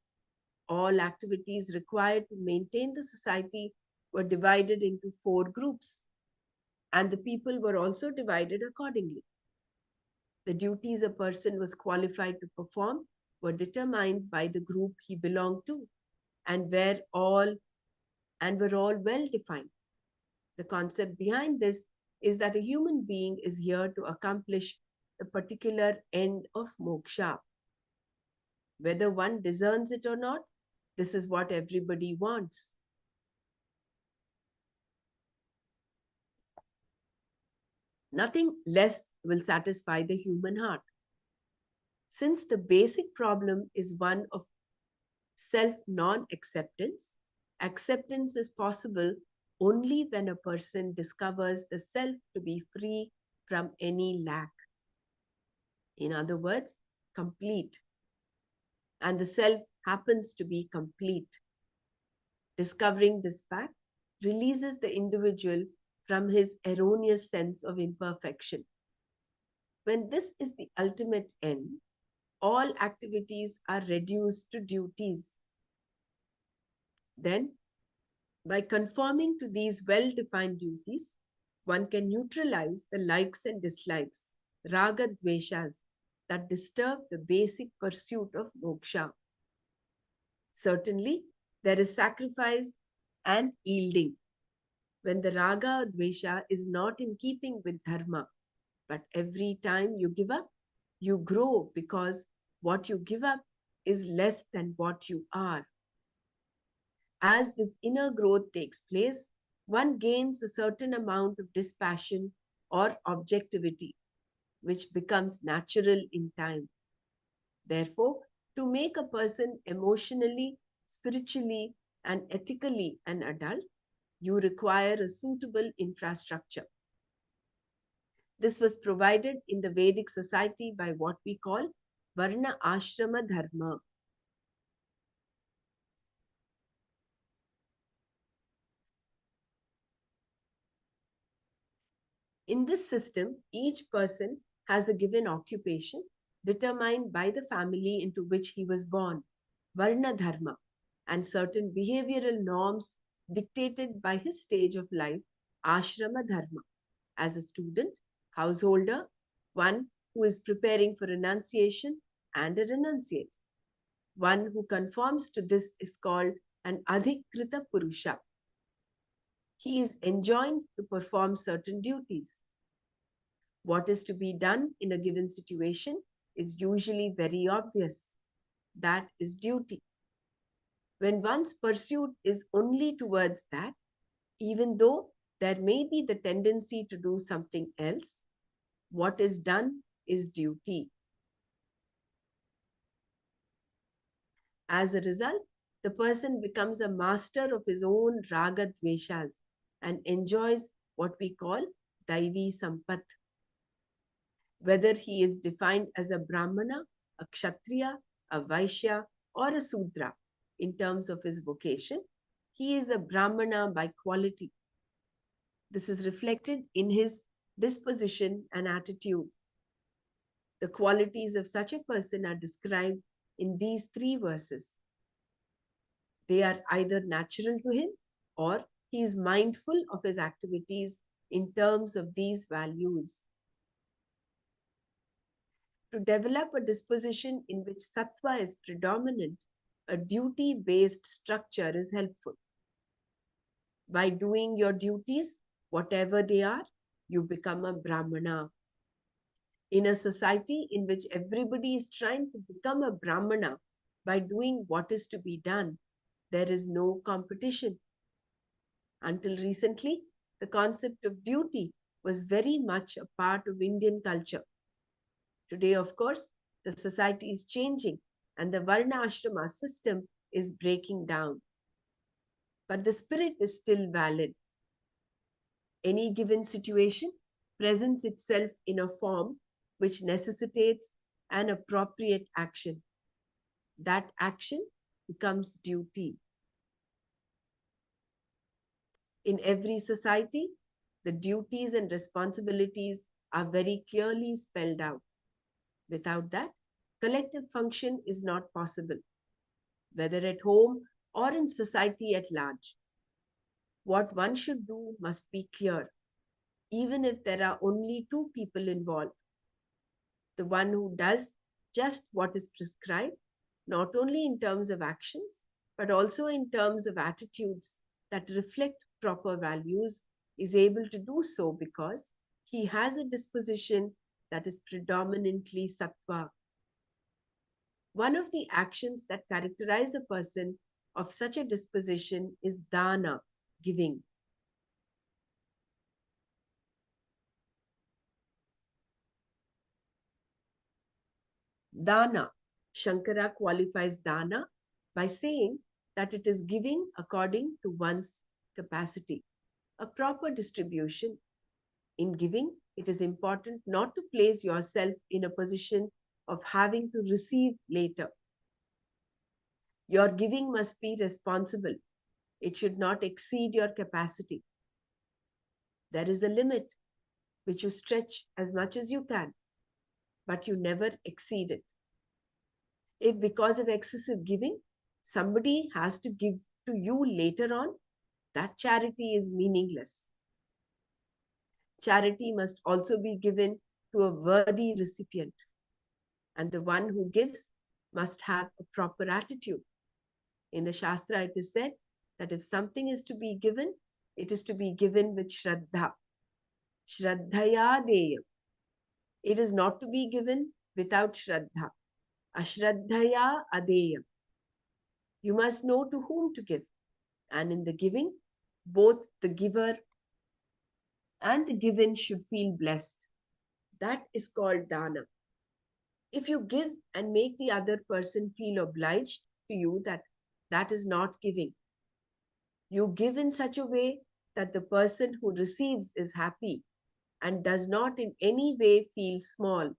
All activities required to maintain the society were divided into 4 groups, and the people were also divided accordingly. The duties a person was qualified to perform were determined by the group he belonged to and were all well defined. The concept behind this is that a human being is here to accomplish a particular end of moksha. Whether one discerns it or not, this is what everybody wants. Nothing less will satisfy the human heart. Since the basic problem is one of self non-acceptance, acceptance is possible only when a person discovers the self to be free from any lack. In other words, complete. And the self happens to be complete. Discovering this fact releases the individual from his erroneous sense of imperfection. When this is the ultimate end, all activities are reduced to duties. Then, by conforming to these well-defined duties, one can neutralize the likes and dislikes, raga dveshas, that disturb the basic pursuit of moksha. Certainly, there is sacrifice and yielding when the raga or dvesha is not in keeping with dharma. But every time you give up, you grow because What you give up is less than what you are. As this inner growth takes place, one gains a certain amount of dispassion or objectivity, which becomes natural in time. Therefore, to make a person emotionally, spiritually, and ethically an adult, you require a suitable infrastructure. This was provided in the Vedic society by what we call Varna Ashrama Dharma. In this system, each person has a given occupation determined by the family into which he was born, Varna Dharma, and certain behavioral norms dictated by his stage of life, Ashrama Dharma. As a student, householder, one who is preparing for renunciation, and a renunciate. One who conforms to this is called an Adhikrita Purusha. He is enjoined to perform certain duties. What is to be done in a given situation is usually very obvious. That is duty. When one's pursuit is only towards that, even though there may be the tendency to do something else, what is done is duty. As a result, the person becomes a master of his own raga dveshas and enjoys what we call daivi sampat. Whether he is defined as a brahmana, a kshatriya, a vaishya, or a sudra in terms of his vocation, he is a brahmana by quality. This is reflected in his disposition and attitude. The qualities of such a person are described in these three verses. They are either natural to him or he is mindful of his activities in terms of these values. To develop a disposition in which sattva is predominant, a duty based structure is helpful. By doing your duties, whatever they are, you become a brahmana. In a society in which everybody is trying to become a brahmana by doing what is to be done, there is no competition. Until recently, the concept of duty was very much a part of Indian culture. Today, of course, the society is changing and the Varna Ashrama system is breaking down. But the spirit is still valid. Any given situation presents itself in a form which necessitates an appropriate action. That action becomes duty. In every society, the duties and responsibilities are very clearly spelled out. Without that, collective function is not possible, whether at home or in society at large. What one should do must be clear, even if there are only two people involved. The one who does just what is prescribed, not only in terms of actions, but also in terms of attitudes that reflect proper values, is able to do so because he has a disposition that is predominantly sattva. One of the actions that characterize a person of such a disposition is dana, giving. Dana. Shankara qualifies dana by saying that it is giving according to one's capacity, a proper distribution. In giving, it is important not to place yourself in a position of having to receive later. Your giving must be responsible. It should not exceed your capacity. There is a limit which you stretch as much as you can, but you never exceed it. If because of excessive giving, somebody has to give to you later on, that charity is meaningless. Charity must also be given to a worthy recipient, and the one who gives must have a proper attitude. In the Shastra, it is said that if something is to be given, it is to be given with Shraddha. Shraddhaya deyam. It is not to be given without Shraddha. Ashraddhaya adeyam. You must know to whom to give. And in the giving, both the giver and the given should feel blessed. That is called dana. If you give and make the other person feel obliged to you, that is not giving. You give in such a way that the person who receives is happy and does not in any way feel small.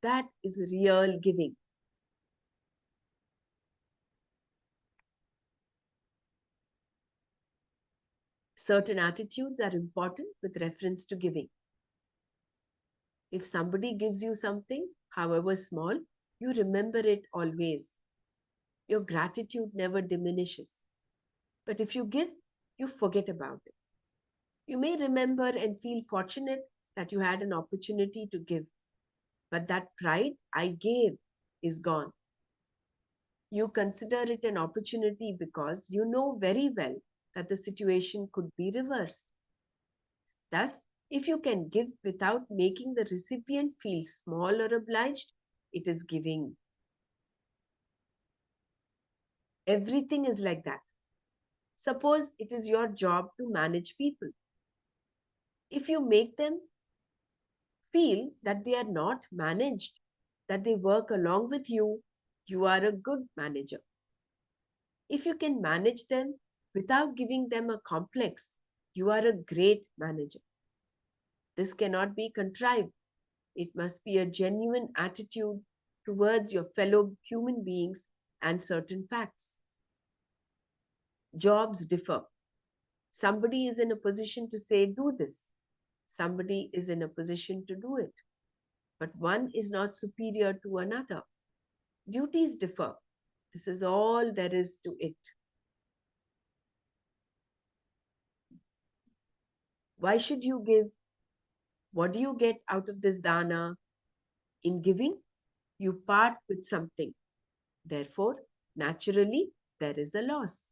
That is real giving. Certain attitudes are important with reference to giving. If somebody gives you something, however small, you remember it always. Your gratitude never diminishes. But if you give, you forget about it. You may remember and feel fortunate that you had an opportunity to give, but that pride, I gave, is gone. You consider it an opportunity because you know very well that the situation could be reversed. Thus, if you can give without making the recipient feel small or obliged, it is giving. Everything is like that. Suppose it is your job to manage people. If you make them feel that they are not managed, that they work along with you, you are a good manager. If you can manage them without giving them a complex, you are a great manager. This cannot be contrived. It must be a genuine attitude towards your fellow human beings and certain facts. Jobs differ. Somebody is in a position to say, do this. Somebody is in a position to do it. But one is not superior to another. Duties differ. This is all there is to it. Why should you give? What do you get out of this dana? In giving, you part with something. Therefore, naturally, there is a loss.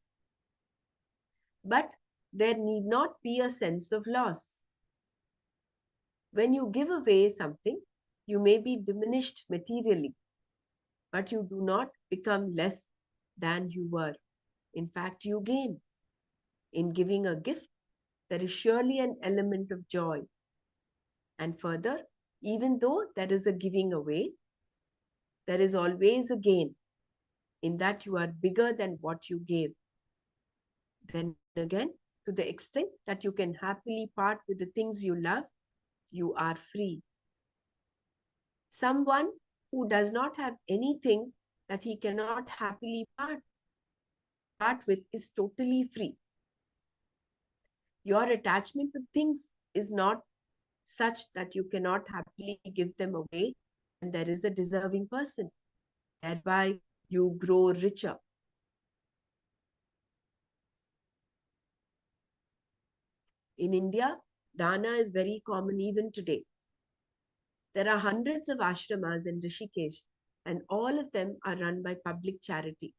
But there need not be a sense of loss. When you give away something, you may be diminished materially, but you do not become less than you were. In fact, you gain. In giving a gift, there is surely an element of joy. And further, even though there is a giving away, there is always a gain in that you are bigger than what you gave. Then again, to the extent that you can happily part with the things you love, you are free. Someone who does not have anything that he cannot happily part with is totally free. Your attachment to things is not such that you cannot happily give them away when there is a deserving person. Thereby, you grow richer. In India, dana is very common even today. There are hundreds of ashramas in Rishikesh, and all of them are run by public charity.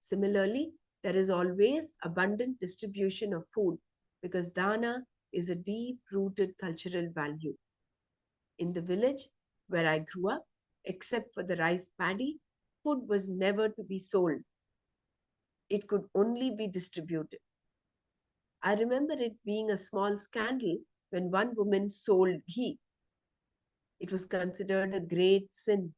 Similarly, there is always abundant distribution of food because dana is a deep-rooted cultural value. In the village where I grew up, except for the rice paddy, food was never to be sold. It could only be distributed. I remember it being a small scandal when one woman sold ghee. It was considered a great sin.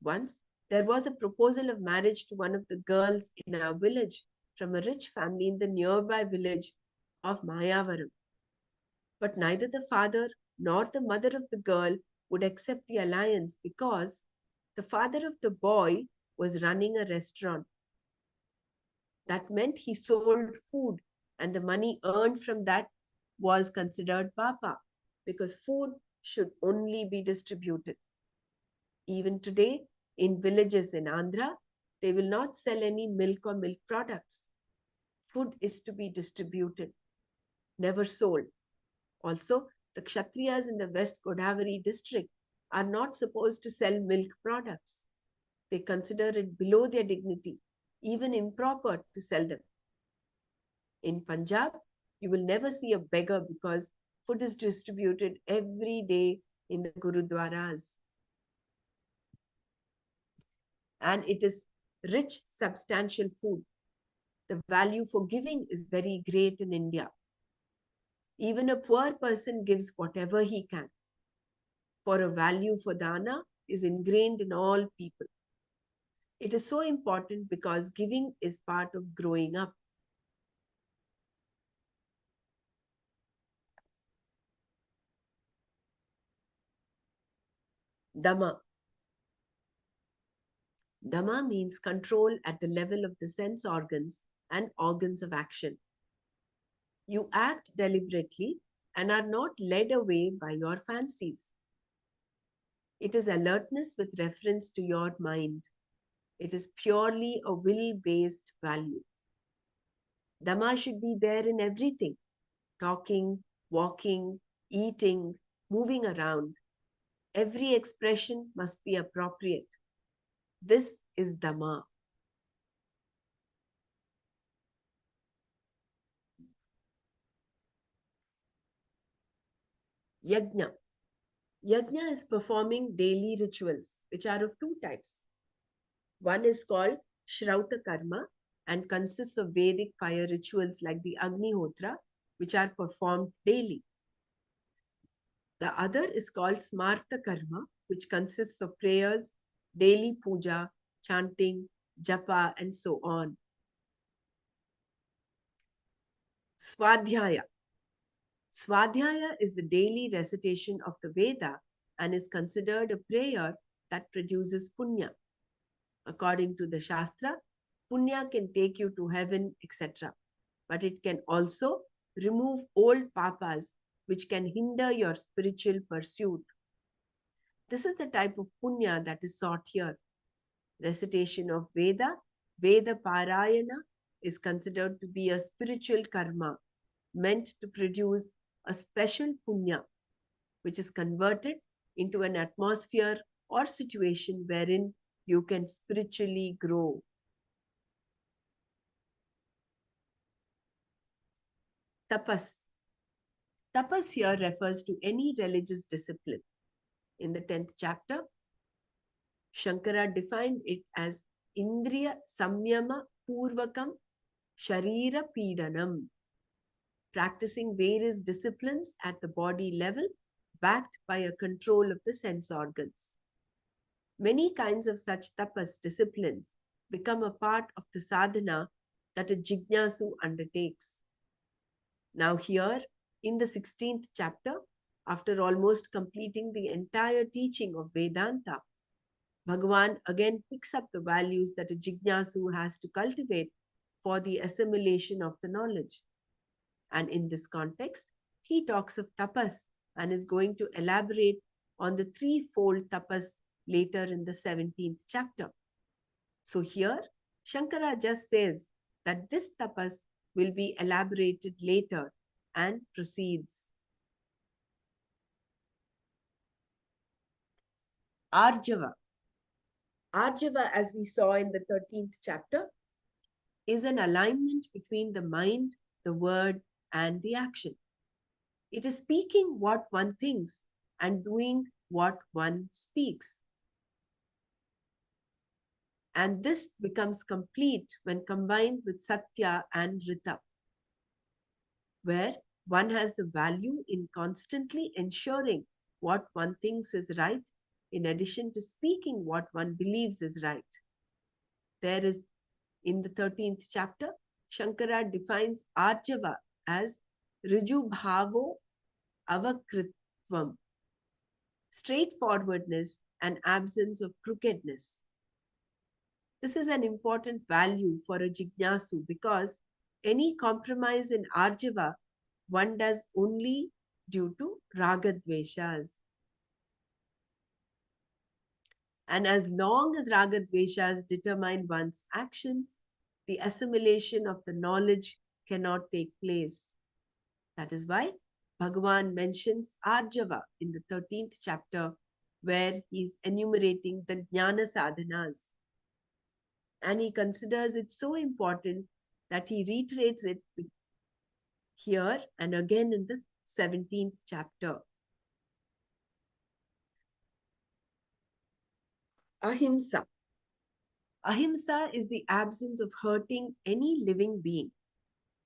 Once, there was a proposal of marriage to one of the girls in our village from a rich family in the nearby village of Mayavaram. But neither the father nor the mother of the girl would accept the alliance because the father of the boy was running a restaurant. That meant he sold food, and the money earned from that was considered papa because food should only be distributed. Even today, in villages in Andhra, they will not sell any milk or milk products. Food is to be distributed, never sold. Also, the Kshatriyas in the West Godavari district are not supposed to sell milk products. They consider it below their dignity, even improper to sell them. In Punjab, you will never see a beggar because food is distributed every day in the Gurudwaras. and it is rich, substantial food. The value for giving is very great in India. Even a poor person gives whatever he can. For a value for dana is ingrained in all people. It is so important because giving is part of growing up. Dhamma. Dhamma means control at the level of the sense organs and organs of action. You act deliberately and are not led away by your fancies. It is alertness with reference to your mind. It is purely a will based value. Dhamma should be there in everything: talking, walking, eating, moving around. Every expression must be appropriate. This is Dhamma. Yajna. Yajna is performing daily rituals, which are of two types. One is called Shrauta Karma and consists of Vedic fire rituals like the Agnihotra, which are performed daily. The other is called Smarta Karma, which consists of prayers, daily puja, chanting, japa, and so on. Swadhyaya. Swadhyaya is the daily recitation of the Veda and is considered a prayer that produces punya. According to the Shastra, punya can take you to heaven, etc. But it can also remove old papas which can hinder your spiritual pursuit. This is the type of punya that is sought here. Recitation of Veda, Veda Parayana, is considered to be a spiritual karma meant to produce a special punya, which is converted into an atmosphere or situation wherein you can spiritually grow. Tapas. Tapas here refers to any religious discipline. In the 10th chapter, Shankara defined it as Indriya Samyama Purvakam Sharira Pidanam, practicing various disciplines at the body level backed by a control of the sense organs. Many kinds of such tapas disciplines become a part of the sadhana that a jignasu undertakes. Now, here in the 16th chapter, after almost completing the entire teaching of Vedanta, Bhagavan again picks up the values that a jignasu has to cultivate for the assimilation of the knowledge. And in this context, he talks of tapas and is going to elaborate on the threefold tapas later in the 17th chapter. So here, Shankara just says that this tapas will be elaborated later and proceeds. Arjava. Arjava, as we saw in the 13th chapter, is an alignment between the mind, the word, and the action. It is speaking what one thinks and doing what one speaks. And this becomes complete when combined with Satya and Rita, where one has the value in constantly ensuring what one thinks is right, in addition to speaking what one believes is right. There is, in the 13th chapter, Shankara defines Arjava as Riju Bhavo Avakritvam, straightforwardness and absence of crookedness. This is an important value for a jignasu because any compromise in Arjava one does only due to ragadveshas. And as long as ragadveshas determine one's actions, the assimilation of the knowledge cannot take place. That is why Bhagavan mentions Arjava in the 13th chapter, where he is enumerating the jnana sadhanas. And he considers it so important that he reiterates it here and again in the 17th chapter. Ahimsa. Ahimsa is the absence of hurting any living being.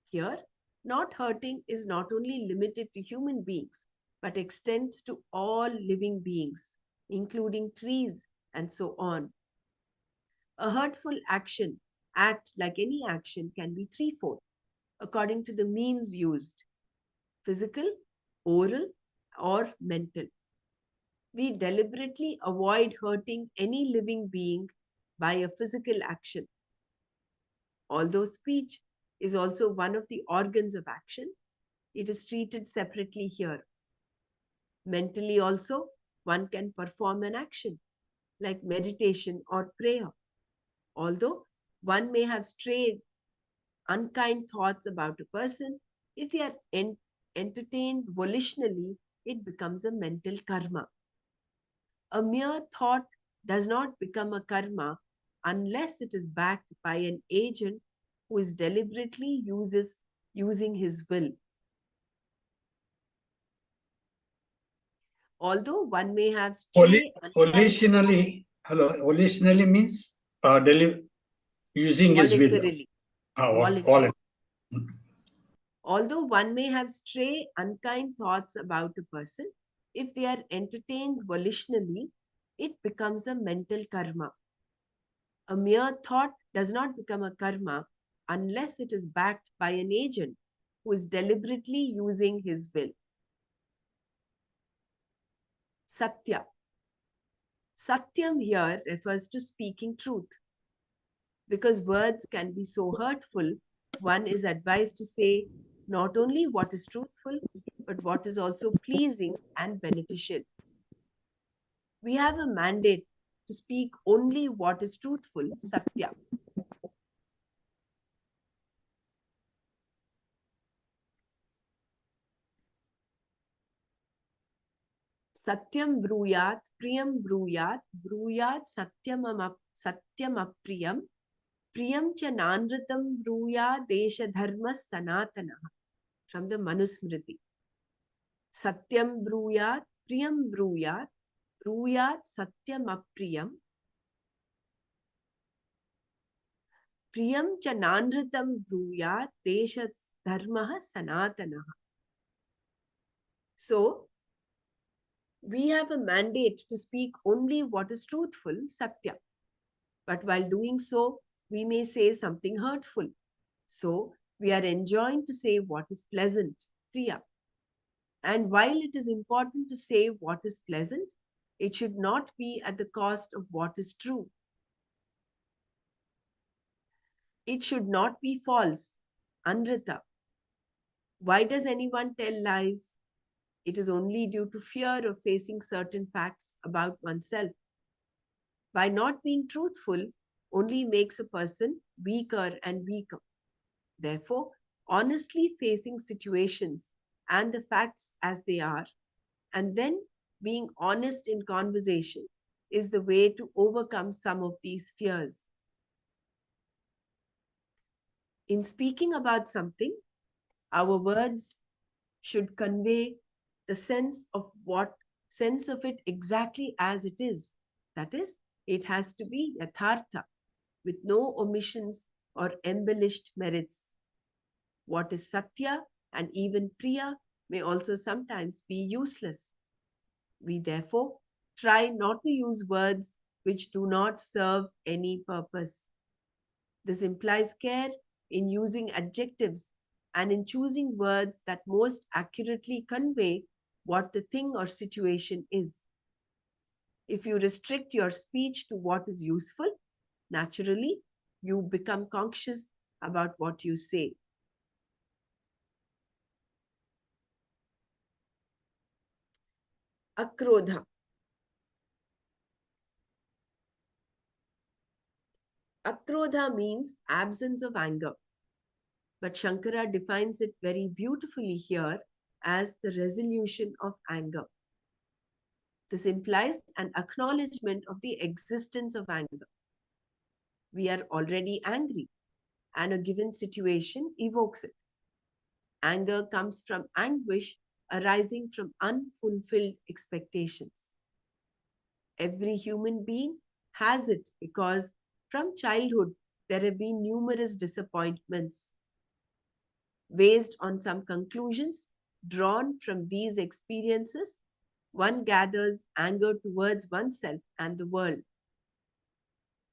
Here, not hurting is not only limited to human beings, but extends to all living beings, including trees and so on. A hurtful act like any action, can be threefold, according to the means used: physical, oral, or mental. We deliberately avoid hurting any living being by a physical action. Although speech is also one of the organs of action, it is treated separately here. Mentally, also, one can perform an action like meditation or prayer. Although one may have strayed unkind thoughts about a person, if they are entertained volitionally, it becomes a mental karma. A mere thought does not become a karma unless it is backed by an agent who is deliberately using his will. Although one may have stray unkind Volitionally means using his will. voluntarily, Voluntarily. although one may have stray unkind thoughts about a person, if they are entertained volitionally, it becomes a mental karma. A mere thought does not become a karma unless it is backed by an agent who is deliberately using his will. Satya. Satyam here refers to speaking truth. Because words can be so hurtful, one is advised to say not only what is truthful, but what is also pleasing and beneficial. We have a mandate to speak only what is truthful, Satya. Satyam bruyat, priyam bruyat satyam apriyam, priyam cha nanratam bruyat desha dharma sanatana. From the Manusmriti. Satyam bruyat, priyam bruyat satyam apriyam, priyam cha nanratam bruyat desha dharma sanatana. So, we have a mandate to speak only what is truthful, Satya. But while doing so, we may say something hurtful. So, we are enjoined to say what is pleasant, Priya. And while it is important to say what is pleasant, it should not be at the cost of what is true. It should not be false, Anrita. Why does anyone tell lies? It is only due to fear of facing certain facts about oneself. By not being truthful only makes a person weaker and weaker. Therefore, honestly facing situations and the facts as they are, and then being honest in conversation, is the way to overcome some of these fears. In speaking about something, our words should convey the sense of it exactly as it is. That is, it has to be yathartha, with no omissions or embellished merits. What is satya and even priya may also sometimes be useless. We therefore try not to use words which do not serve any purpose. This implies care in using adjectives and in choosing words that most accurately convey what the thing or situation is. If you restrict your speech to what is useful, naturally, you become conscious about what you say. Akrodha. Akrodha means absence of anger. But Shankara defines it very beautifully here as the resolution of anger. This implies an acknowledgement of the existence of anger. We are already angry, and a given situation evokes it. Anger comes from anguish arising from unfulfilled expectations. Every human being has it because From childhood, there have been numerous disappointments. Based on some conclusions drawn from these experiences, one gathers anger towards oneself and the world.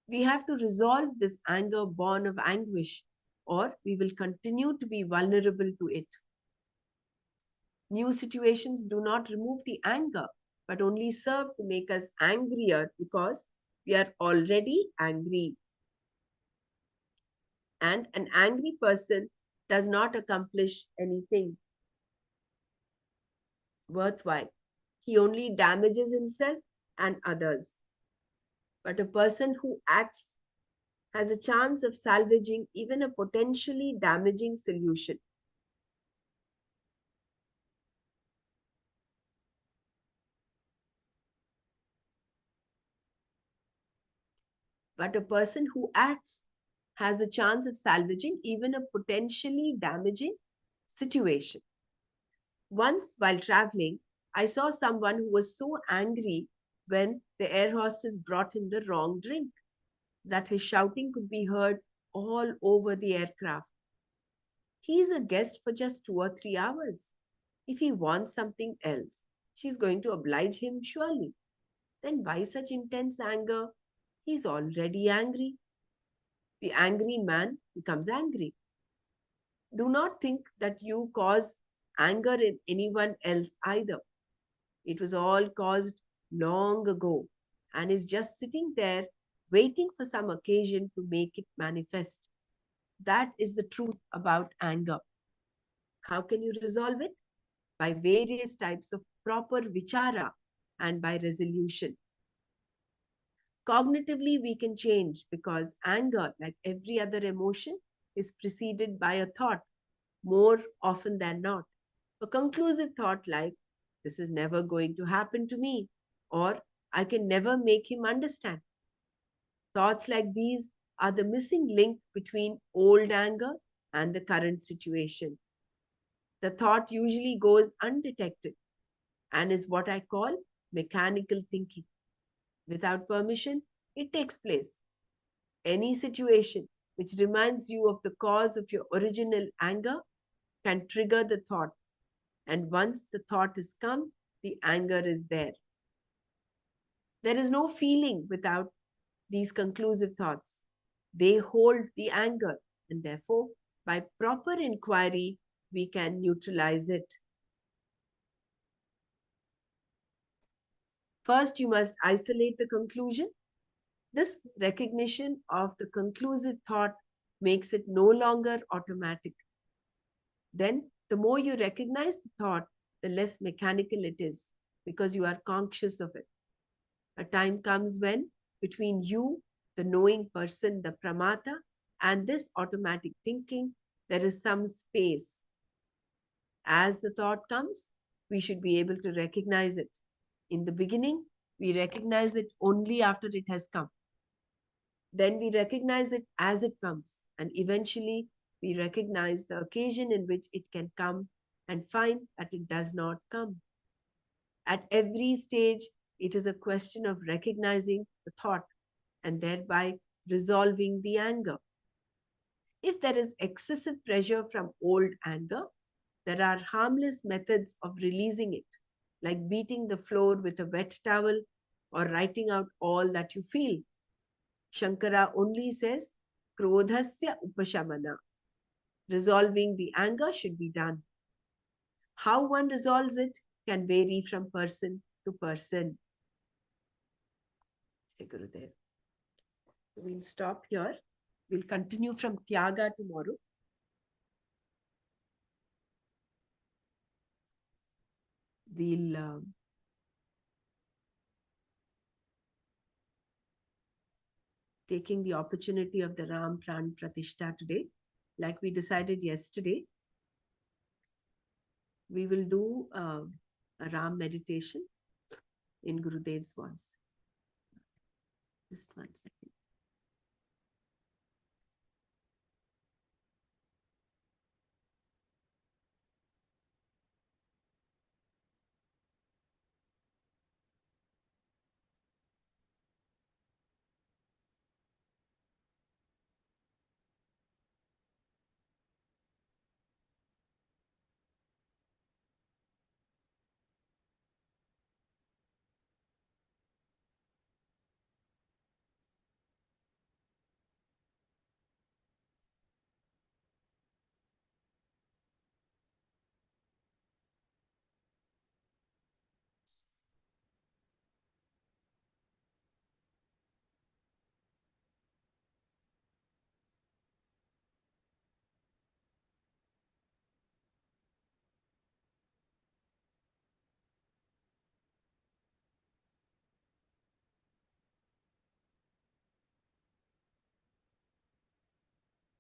We have to resolve this anger born of anguish, or we will continue to be vulnerable to it. New situations do not remove the anger, but only serve to make us angrier because we are already angry. And an angry person does not accomplish anything worthwhile. He only damages himself and others. But a person who acts has a chance of salvaging even a potentially damaging solution. But a person who acts has a chance of salvaging even a potentially damaging situation. Once, while traveling, I saw someone who was so angry when the air hostess brought him the wrong drink that his shouting could be heard all over the aircraft. He is a guest for just 2 or 3 hours. If he wants something else, she's going to oblige him surely. Then why such intense anger? He's already angry. The angry man becomes angry. Do not think that you cause anger in anyone else either. It was all caused long ago and is just sitting there waiting for some occasion to make it manifest. That is the truth about anger. How can you resolve it? By various types of proper vichara and by resolution. Cognitively, we can change because anger, like every other emotion, is preceded by a thought more often than not. A conclusive thought like, this is never going to happen to me, or I can never make him understand. Thoughts like these are the missing link between old anger and the current situation. The thought usually goes undetected and is what I call mechanical thinking. Without permission, it takes place. Any situation which reminds you of the cause of your original anger can trigger the thought. And once the thought is come, the anger is there. There is no feeling without these conclusive thoughts. They hold the anger, and therefore, by proper inquiry, we can neutralize it. First, you must isolate the conclusion. This recognition of the conclusive thought makes it no longer automatic. Then, the more you recognize the thought, the less mechanical it is because you are conscious of it. A time comes when, between you, the knowing person, the pramata, and this automatic thinking, there is some space. As the thought comes, we should be able to recognize it. In the beginning, we recognize it only after it has come. Then we recognize it as it comes, and eventually we recognize the occasion in which it can come and find that it does not come. At every stage, it is a question of recognizing the thought and thereby resolving the anger. If there is excessive pressure from old anger, there are harmless methods of releasing it, like beating the floor with a wet towel or writing out all that you feel. Shankara only says, Krodhasya upashamana. Resolving the anger should be done. How one resolves it can vary from person to person. Gurudev. We'll stop here. We'll continue from Tyaga tomorrow. We'll taking the opportunity of the Ram Pran Pratishta today, like we decided yesterday, we will do a Ram meditation in Gurudev's voice. Just 1 second.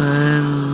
And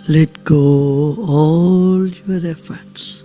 Let go all your efforts.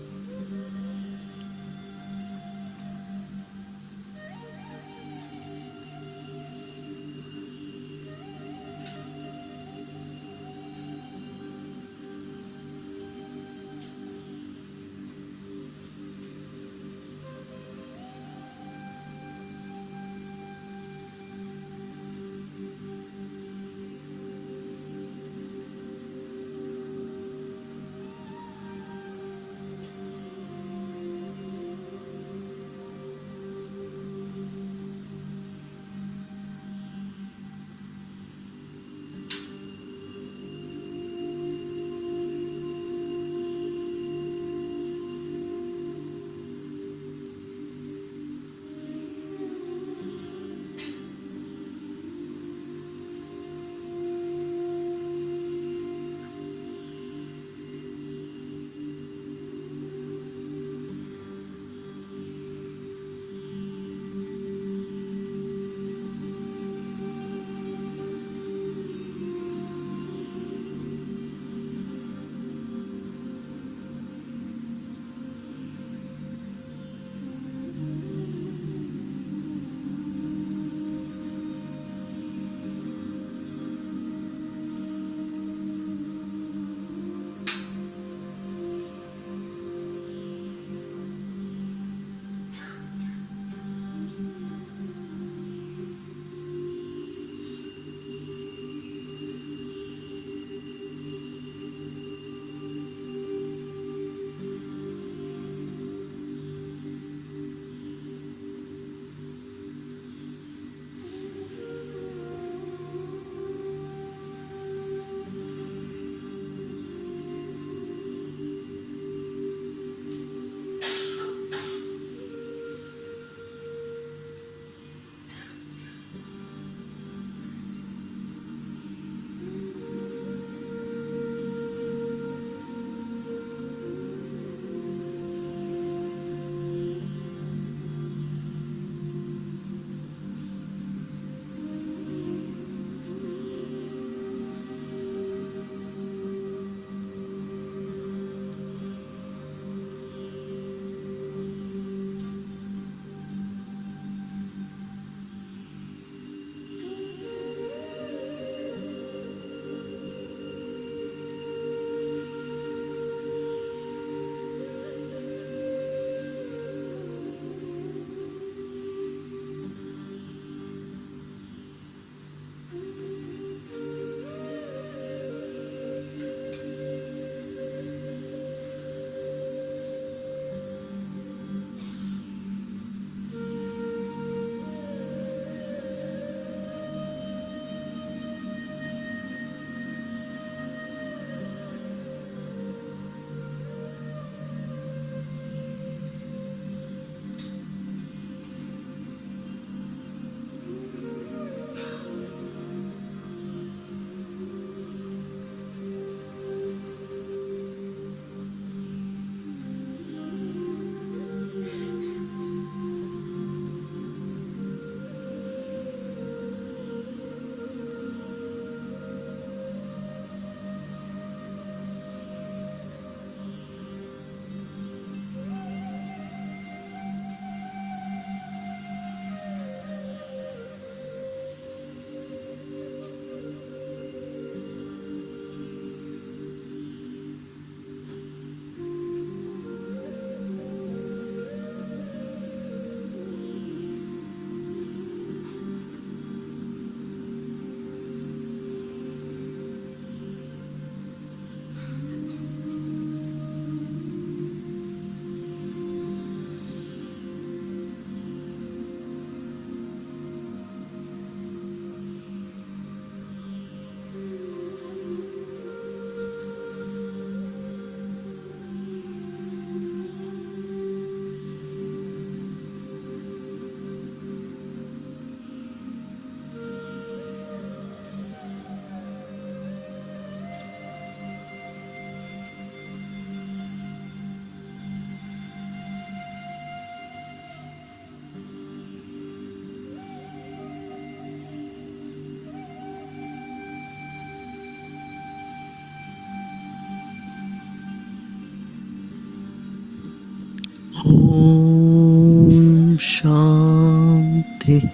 Om Shanti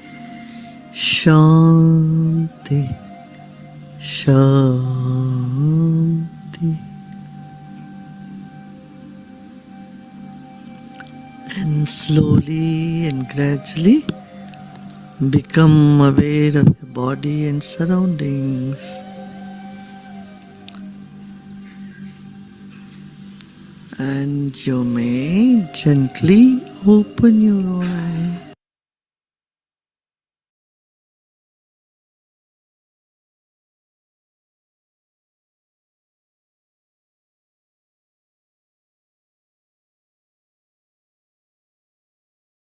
Shanti Shanti. And slowly and gradually become aware of your body and surroundings. And you may gently open your eyes.